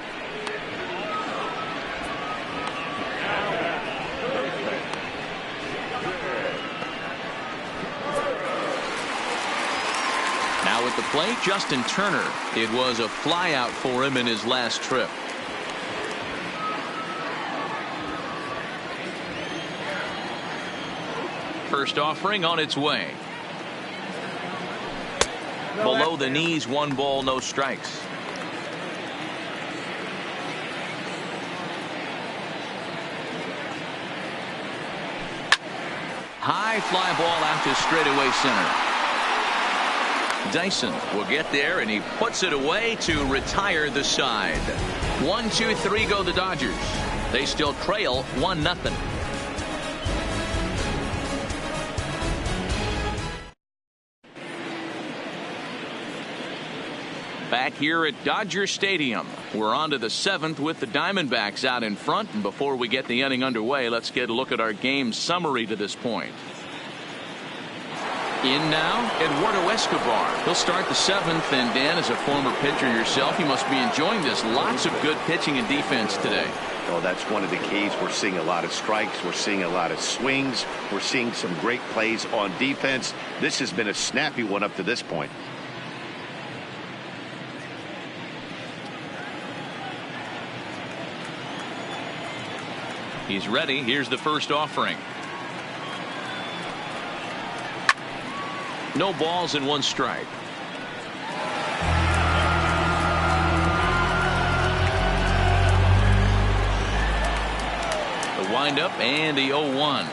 Now at the plate, Justin Turner. It was a flyout for him in his last trip. First offering on its way. Below the knees, 1 ball, no strikes. High fly ball out to straightaway center. Dyson will get there, and he puts it away to retire the side. 1, 2, 3 go the Dodgers. They still trail 1-0. Back here at Dodger Stadium, we're on to the 7th with the Diamondbacks out in front. And before we get the inning underway, let's get a look at our game summary to this point. In now, Eduardo Escobar. He'll start the 7th, and Dan, as a former pitcher yourself, you must be enjoying this. Lots of good pitching and defense today. Oh, that's one of the keys. We're seeing a lot of strikes. We're seeing a lot of swings. We're seeing some great plays on defense. This has been a snappy one up to this point. He's ready. Here's the first offering. No balls and 1 strike. The windup and the 0-1.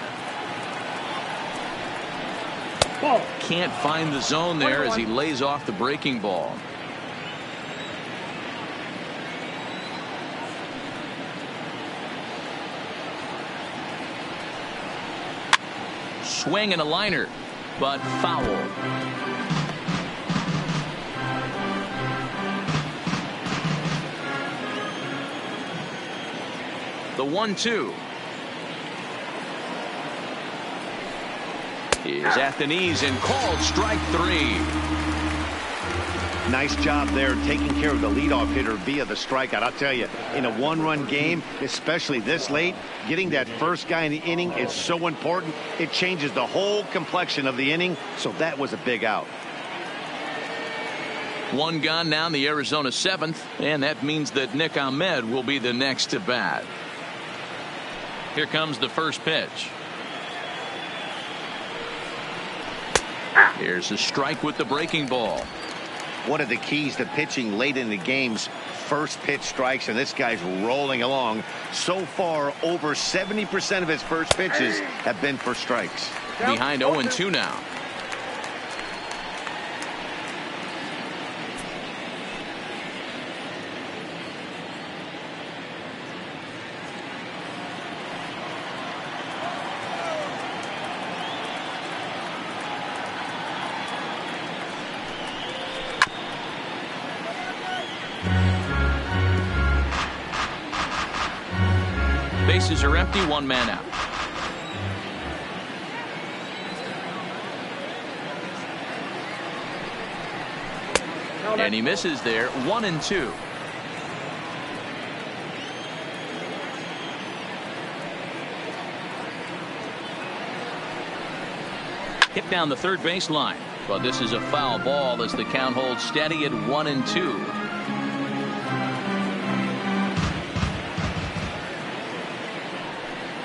Can't find the zone there as he lays off the breaking ball. Swing and a liner, but foul. The 1-2 is at the knees and called strike 3. Nice job there taking care of the leadoff hitter via the strikeout. I'll tell you, in a 1-run game, especially this late, getting that first guy in the inning is so important. It changes the whole complexion of the inning, so that was a big out. 1 gone now in the Arizona 7th, and that means that Nick Ahmed will be the next to bat. Here comes the first pitch. Here's a strike with the breaking ball. One of the keys to pitching late in the game's first pitch strikes, and this guy's rolling along. So far, over 70% of his first pitches have been for strikes. Behind 0-2 now. Bases are empty, 1 man out. And he misses there. 1-2. Hit down the third baseline, but this is a foul ball as the count holds steady at 1-2.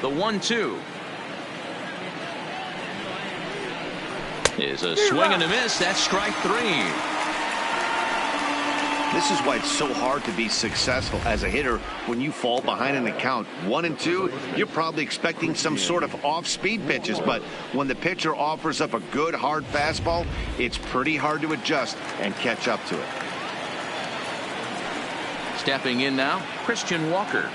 The 1-2 is a swing and a miss. That's strike 3. This is why it's so hard to be successful as a hitter when you fall behind in the count. 1-2, you're probably expecting some sort of off-speed pitches, but when the pitcher offers up a good hard fastball, it's pretty hard to adjust and catch up to it. Stepping in now, Christian Walker.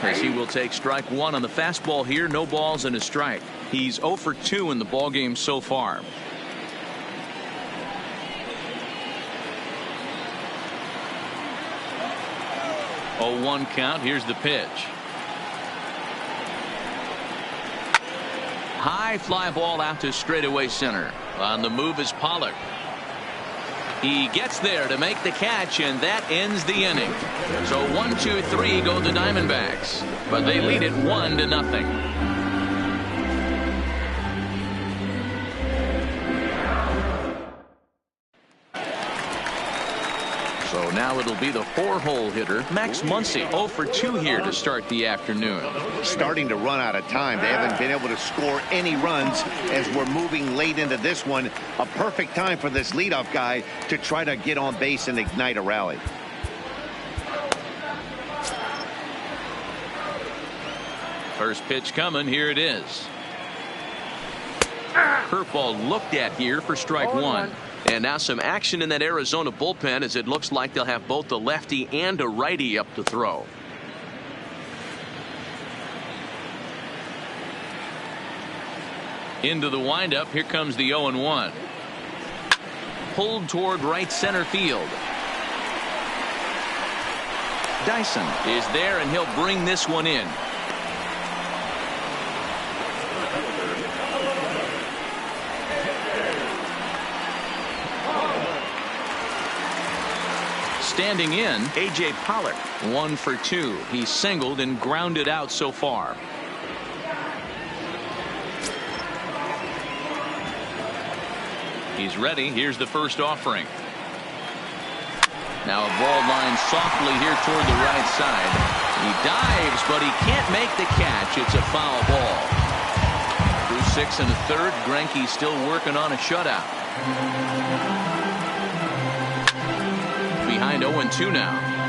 As he will take strike 1 on the fastball here. No balls and a strike. He's 0 for 2 in the ballgame so far. Oh, 1 count. Here's the pitch. High fly ball out to straightaway center. On the move is Pollock. He gets there to make the catch, and that ends the inning. So 1-2-3 go the Diamondbacks, but they lead it 1-0. So now it'll be the 4-hole hitter, Max Muncy, 0 for 2 here to start the afternoon. Starting to run out of time. They haven't been able to score any runs as we're moving late into this one. A perfect time for this leadoff guy to try to get on base and ignite a rally. First pitch coming. Here it is. Curveball looked at here for strike 1. And now some action in that Arizona bullpen as it looks like they'll have both a lefty and a righty up to throw. Into the windup. Here comes the 0-1. Pulled toward right center field. Dyson is there, and he'll bring this one in. standing in, A.J. Pollard. 1 for 2. He's singled and grounded out so far. He's ready. Here's the first offering. Now a ball lined softly here toward the right side. He dives, but he can't make the catch. It's a foul ball. Through 6 1/3, Greinke still working on a shutout. Behind 0-2 now.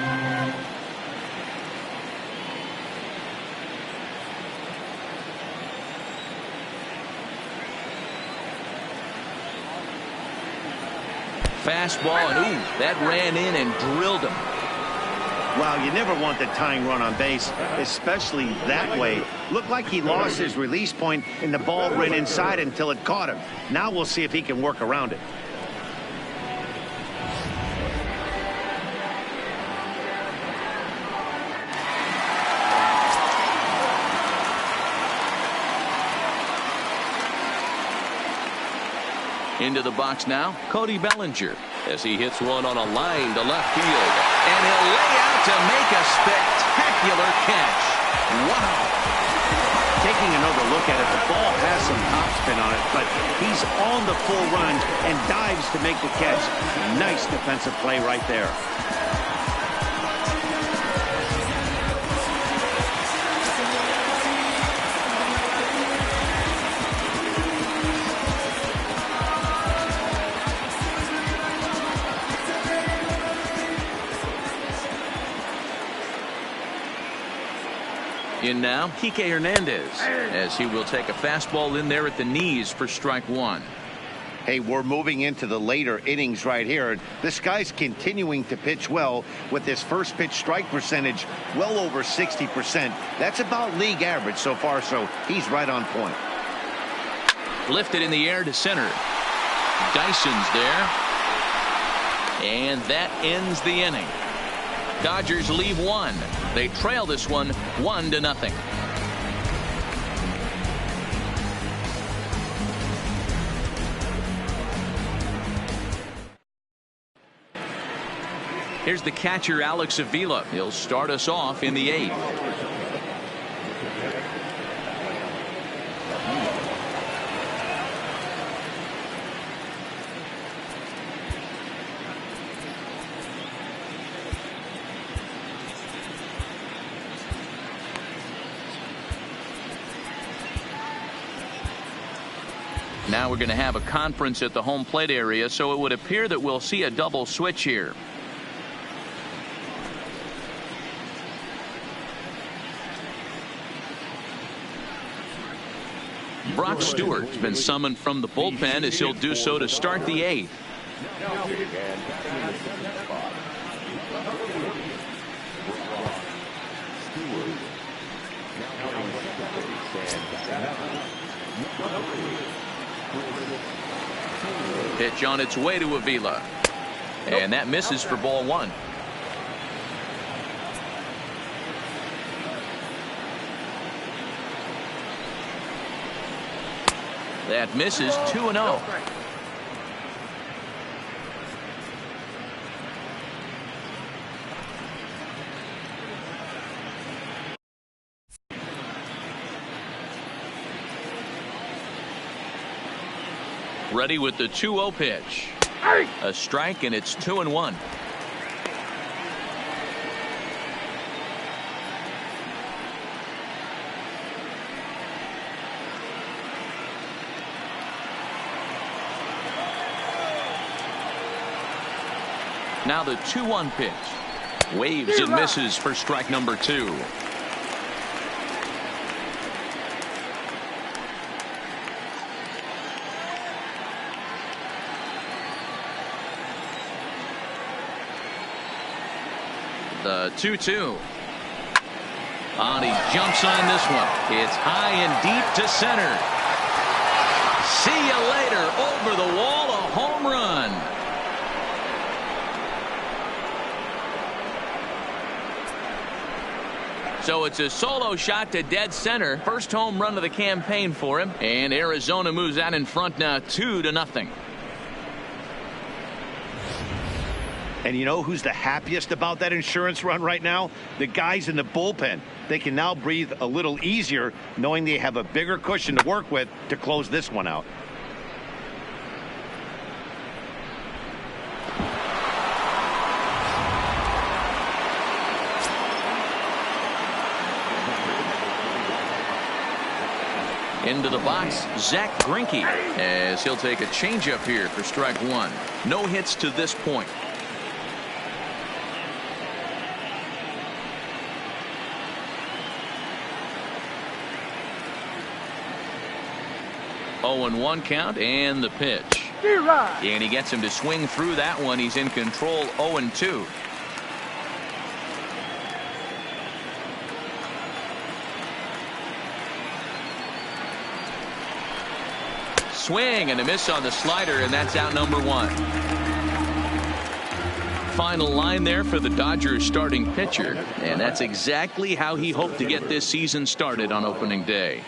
Fastball, and ooh, that ran in and drilled him. Wow, you never want the tying run on base, especially that way. Looked like he lost his release point, and the ball ran inside until it caught him. Now we'll see if he can work around it. Into the box now, Cody Bellinger, as he hits one on a line to left field. And he'll lay out to make a spectacular catch. Wow. Taking another look at it, the ball has some topspin on it, but he's on the full run and dives to make the catch. Nice defensive play right there. In now, Kike Hernandez, as he will take a fastball in there at the knees for strike 1. Hey, we're moving into the later innings right here. This guy's continuing to pitch well with his first pitch strike percentage well over 60%. That's about league average so far, so he's right on point. Lifted in the air to center. Dyson's there. And that ends the inning. Dodgers leave 1. They trail this one 1-0. Here's the catcher, Alex Avila. He'll start us off in the 8th. Now we're going to have a conference at the home plate area, so it would appear that we'll see a double switch here. Brock Stewart's been summoned from the bullpen, as he'll do so to start the 8th. Pitch on its way to Avila. And that misses for ball 1. That misses 2-0. Ready with the 2-0 pitch. A strike, and it's 2-1. Now the 2-1 pitch. Waves and misses for strike number 2. The 2-2. And he jumps on this one. It's high and deep to center. See you later. Over the wall, a home run. So it's a solo shot to dead center. First home run of the campaign for him. And Arizona moves out in front now 2-0. And you know who's the happiest about that insurance run right now? The guys in the bullpen. They can now breathe a little easier knowing they have a bigger cushion to work with to close this one out. Into the box, Greinke, as he'll take a changeup here for strike one. No hits to this point. Oh, and 1 count, and the pitch. And he gets him to swing through that one. He's in control. 0 and 2. Swing and a miss on the slider, and that's out number 1. Final line there for the Dodgers starting pitcher, and that's exactly how he hoped to get this season started on opening day.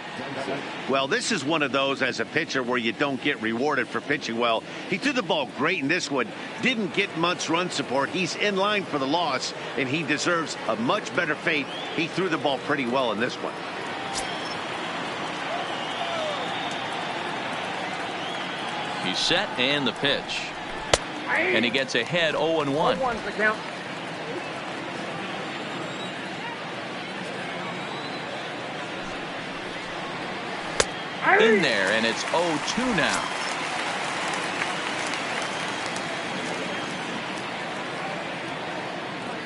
Well, this is one of those as a pitcher where you don't get rewarded for pitching well. He threw the ball great in this one, didn't get much run support. He's in line for the loss, and he deserves a much better fate. He threw the ball pretty well in this one. He's set, and the pitch. And he gets ahead 0 and 1. In there, and it's 0-2 now.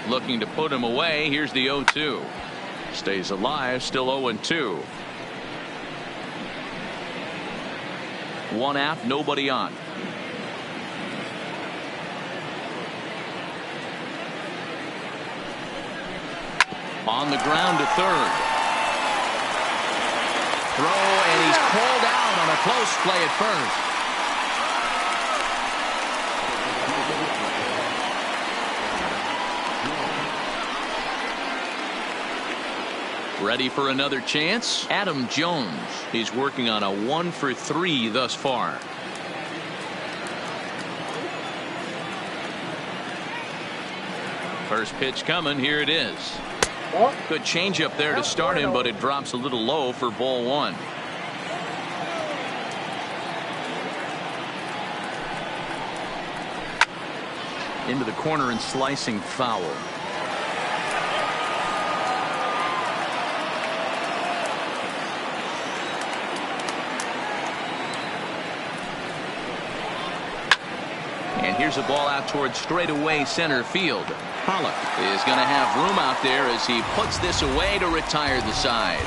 Looking to put him away. Here's the 0-2. Stays alive, still 0-2. 1 out, nobody on. On the ground to third. Throw, and he's called out on a close play at first. Ready for another chance? Adam Jones. He's working on a 1 for 3 thus far. First pitch coming. Here it is. Good changeup there to start him, but it drops a little low for ball 1. Into the corner and slicing foul. And here's a ball out towards straightaway center field. Pollock is going to have room out there as he puts this away to retire the side.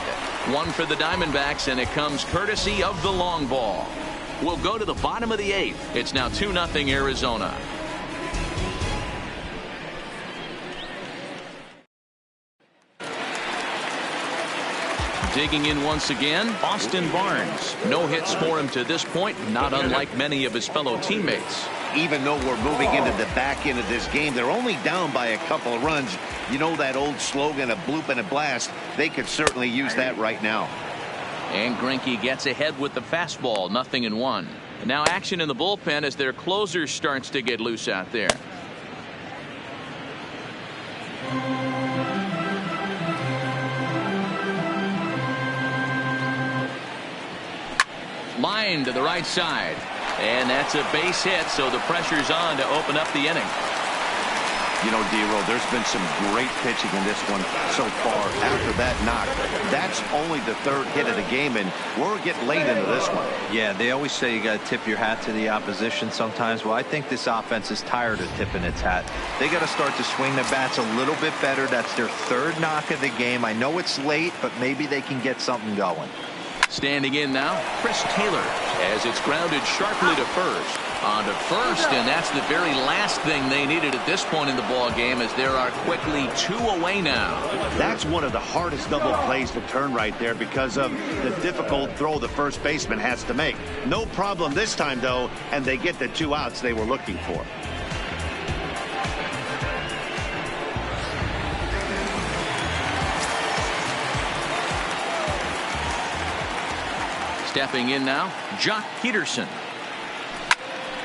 1 for the Diamondbacks, and it comes courtesy of the long ball. We'll go to the bottom of the 8th. It's now 2-0 Arizona. Digging in once again, Austin Barnes. No hits for him to this point, not unlike many of his fellow teammates. Even though we're moving into the back end of this game, they're only down by a couple of runs. You know that old slogan, a bloop and a blast. They could certainly use that right now. And Greinke gets ahead with the fastball, 0-1. Now action in the bullpen as their closer starts to get loose out there. Line to the right side. And that's a base hit, so the pressure's on to open up the inning. You know, D-Roll, there's been some great pitching in this one so far. After that knock, that's only the 3rd hit of the game, and we're getting late into this one. Yeah, they always say you got to tip your hat to the opposition sometimes. Well, I think this offense is tired of tipping its hat. They got to start to swing the bats a little bit better. That's their 3rd knock of the game. I know it's late, but maybe they can get something going. Standing in now, Chris Taylor, as it's grounded sharply to first. On to first, and that's the very last thing they needed at this point in the ball game, as there are quickly 2 away now. That's one of the hardest double plays to turn right there because of the difficult throw the first baseman has to make. No problem this time, though, and they get the 2 outs they were looking for. Stepping in now, Jock Peterson.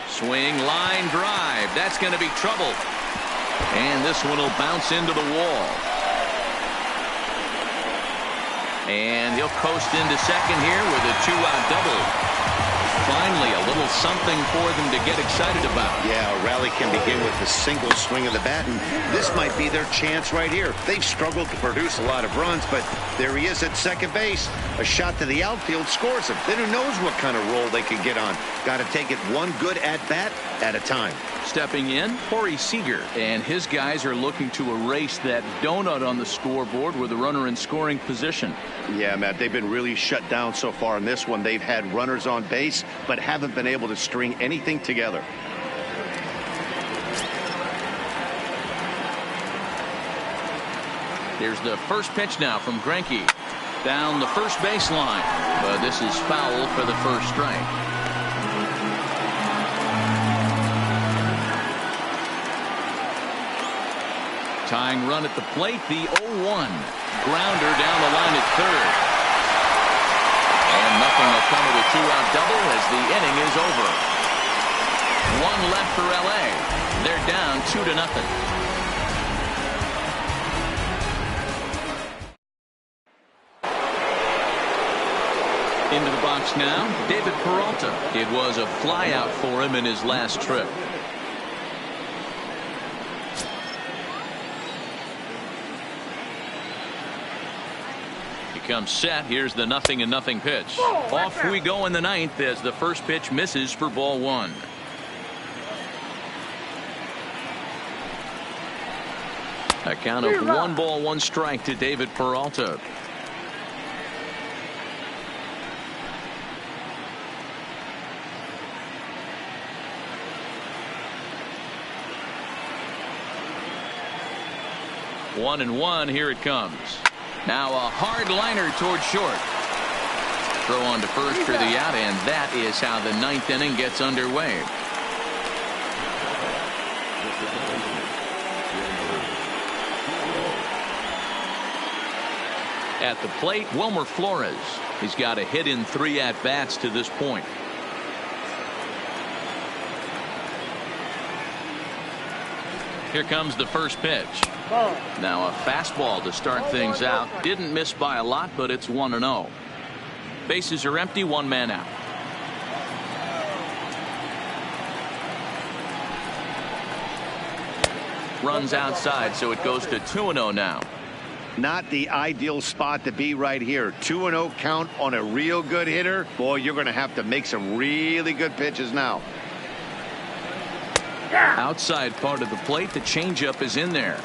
Swing, line drive. That's going to be trouble. And this one will bounce into the wall. And he'll coast into second here with a 2-out double. Finally, a little something for them to get excited about. Yeah, a rally can begin with a single swing of the bat, and this might be their chance right here. They've struggled to produce a lot of runs, but there he is at second base. A shot to the outfield scores him. Then who knows what kind of roll they can get on. Got to take it one good at-bat at a time. Stepping in, Corey Seager, and his guys are looking to erase that donut on the scoreboard with a runner in scoring position. Yeah, Matt, they've been really shut down so far in this one. They've had runners on base, but haven't been able to string anything together. Here's the first pitch now from Greinke. Down the first baseline, but this is foul for the first strike. Tying run at the plate, the 0-1. Grounder down the line at third. And nothing will come of a 2-out double as the inning is over. One left for LA. They're down 2-0. Into the box now, David Peralta. It was a flyout for him in his last trip. Comes set. Here's the 0-0 pitch. Off we go in the ninth as the first pitch misses for ball one. A count of 1 ball 1 strike to David Peralta. One and one. Here it comes. Now a hard liner toward short. Throw on to first for the out, and that is how the ninth inning gets underway. At the plate, Wilmer Flores. He's got a hit in 3 at-bats to this point. Here comes the first pitch. Now a fastball to start things out. Didn't miss by a lot, but it's 1-0. Bases are empty, 1 man out. Runs outside, so it goes to 2-0 now. Not the ideal spot to be right here. 2-0 count on a real good hitter. Boy, you're going to have to make some really good pitches now. Outside part of the plate, the changeup is in there.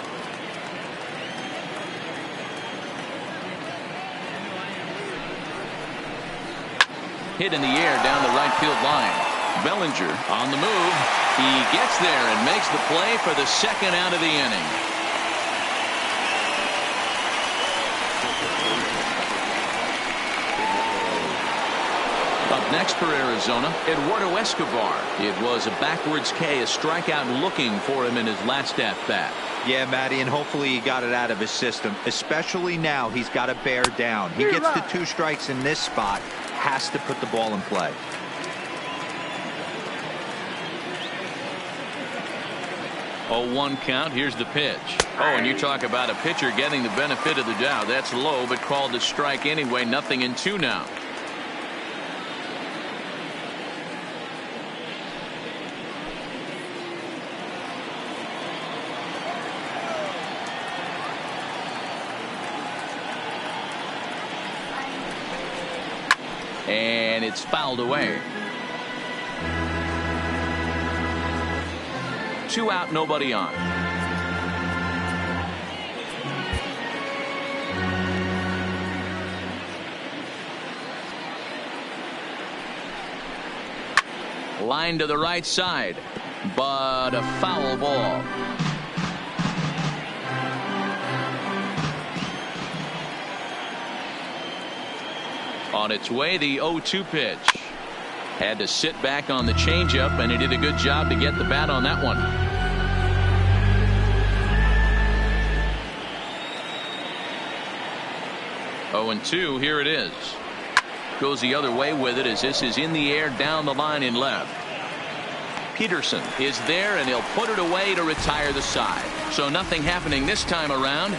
Hit in the air down the right field line. Bellinger on the move. He gets there and makes the play for the second out of the inning. Up next for Arizona, Eduardo Escobar. It was a backwards K, a strikeout looking for him in his last at-bat. Yeah, Matty, and hopefully he got it out of his system, especially now he's got to bear down. He gets the 2 strikes in this spot, has to put the ball in play. Oh, 1 count. Here's the pitch. Oh, and you talk about a pitcher getting the benefit of the doubt. That's low, but called a strike anyway. 0-2 now. And it's fouled away. 2 out, nobody on. Line to the right side, but a foul ball. On its way, the 0-2 pitch. Had to sit back on the changeup, and he did a good job to get the bat on that one. Oh, 2, here it is. Goes the other way with it as this is in the air down the line in left. Peterson is there, and he'll put it away to retire the side. So nothing happening this time around.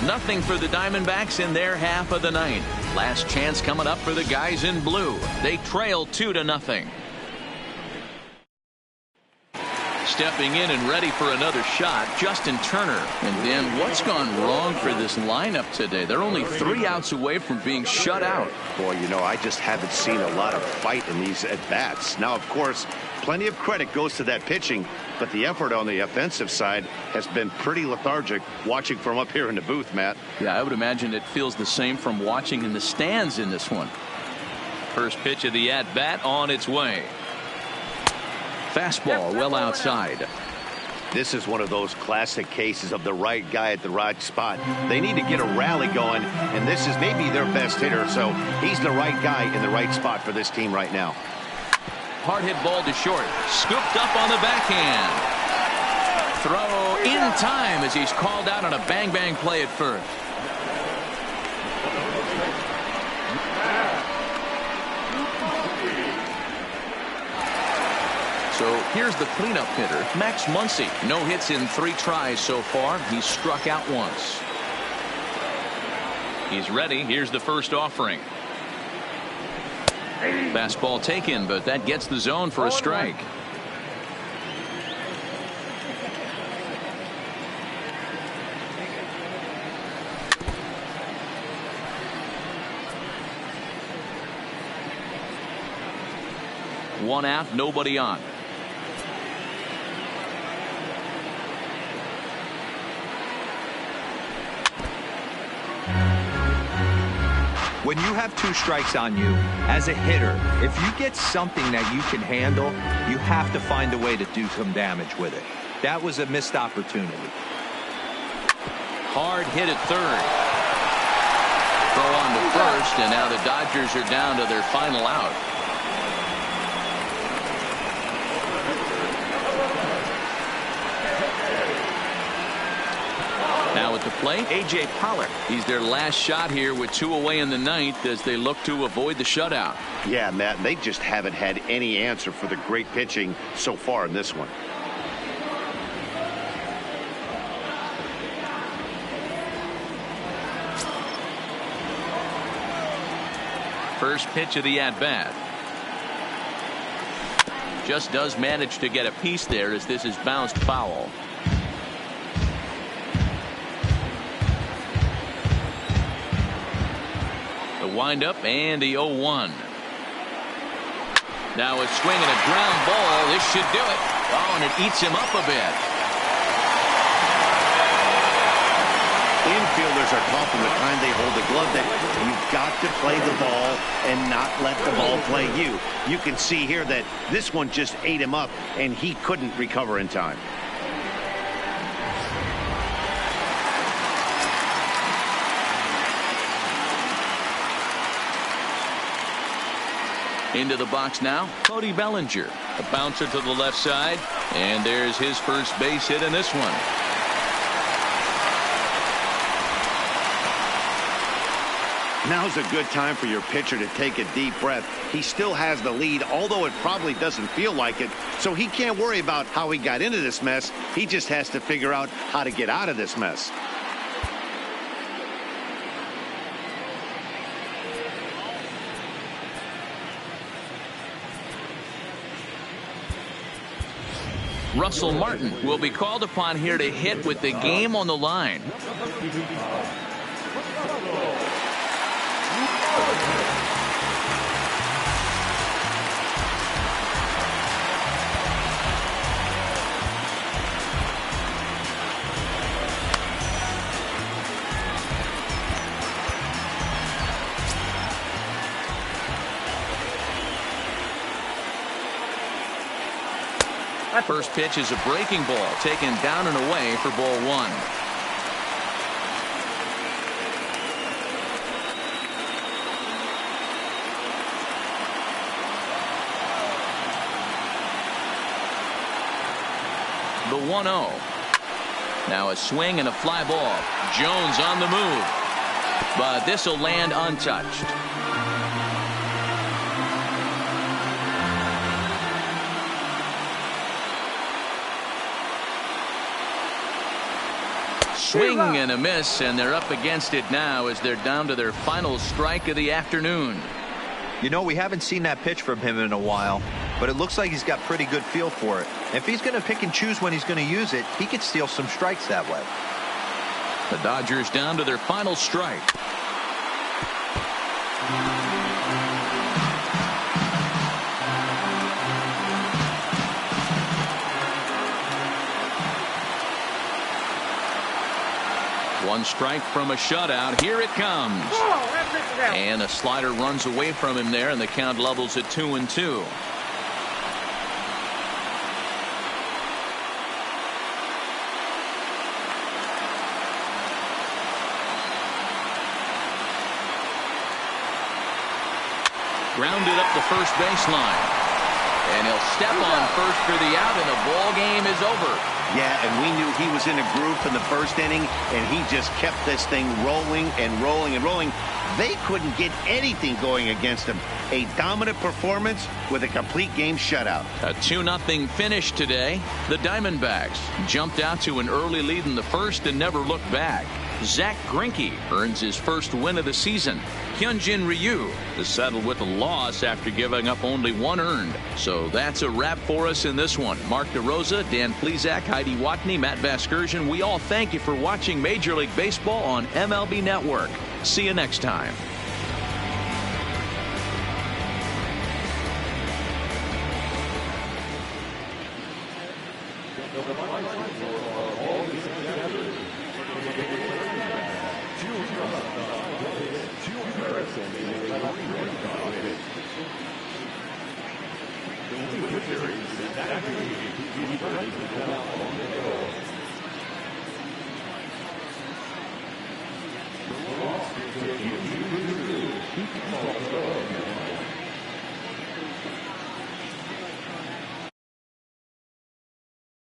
Nothing for the Diamondbacks in their half of the ninth. Last chance coming up for the guys in blue. They trail 2-0. Stepping in and ready for another shot, Justin Turner. And Dan, what's gone wrong for this lineup today? They're only 3 outs away from being shut out. Boy, you know, I just haven't seen a lot of fight in these at-bats. Now, of course, plenty of credit goes to that pitching, but the effort on the offensive side has been pretty lethargic watching from up here in the booth, Matt. Yeah, I would imagine it feels the same from watching in the stands in this one. First pitch of the at-bat on its way. Fastball well outside. This is one of those classic cases of the right guy at the right spot. They need to get a rally going, and this is maybe their best hitter, so he's the right guy in the right spot for this team right now. Hard hit ball to short. Scooped up on the backhand. Throw in time as he's called out on a bang-bang play at first. So here's the cleanup hitter, Max Muncy. No hits in 3 tries so far. He's struck out once. He's ready. Here's the first offering. Fastball taken, but that gets the zone for a strike. One out, nobody on. When you have 2 strikes on you, as a hitter, if you get something that you can handle, you have to find a way to do some damage with it. That was a missed opportunity. Hard hit at third. Throw on to first, and now the Dodgers are down to their final out. Now at the plate, A.J. Pollock. He's their last shot here with 2 away in the ninth as they look to avoid the shutout. Yeah, Matt, they just haven't had any answer for the great pitching so far in this one. First pitch of the at-bat. Just does manage to get a piece there as this is bounced foul. The windup and the 0-1. Now a swing and a ground ball. This should do it. Oh, and it eats him up a bit. Infielders are taught from the time they hold the glove that you've got to play the ball and not let the ball play you. You can see here that this one just ate him up, and he couldn't recover in time. Into the box now, Cody Bellinger. A bouncer to the left side, and there's his first base hit in this one. Now's a good time for your pitcher to take a deep breath. He still has the lead, although it probably doesn't feel like it, so he can't worry about how he got into this mess. He just has to figure out how to get out of this mess. Russell Martin will be called upon here to hit with the game on the line. First pitch is a breaking ball taken down and away for ball 1. The 1-0. Now a swing and a fly ball. Jones on the move, but this will land untouched. swing and a miss, and they're up against it now as they're down to their final strike of the afternoon. You know, we haven't seen that pitch from him in a while, but it looks like he's got pretty good feel for it. If he's going to pick and choose when he's going to use it, he could steal some strikes that way. The Dodgers down to their final strike. One strike from a shutout. Here it comes. And a slider runs away from him there, and the count levels at 2-2. Grounded up the first baseline. And he'll step on first for the out, and the ball game is over. Yeah, and we knew he was in a groove from the first inning, and he just kept this thing rolling and rolling and rolling. They couldn't get anything going against him. A dominant performance with a complete game shutout. A 2-0 finish today. The Diamondbacks jumped out to an early lead in the first and never looked back. Zach Greinke earns his first win of the season. Hyunjin Ryu is settled with a loss after giving up only one earned. So that's a wrap for us in this one. Mark DeRosa, Dan Plesac, Heidi Watney, Matt Vasgersian. We all thank you for watching Major League Baseball on MLB Network. See you next time.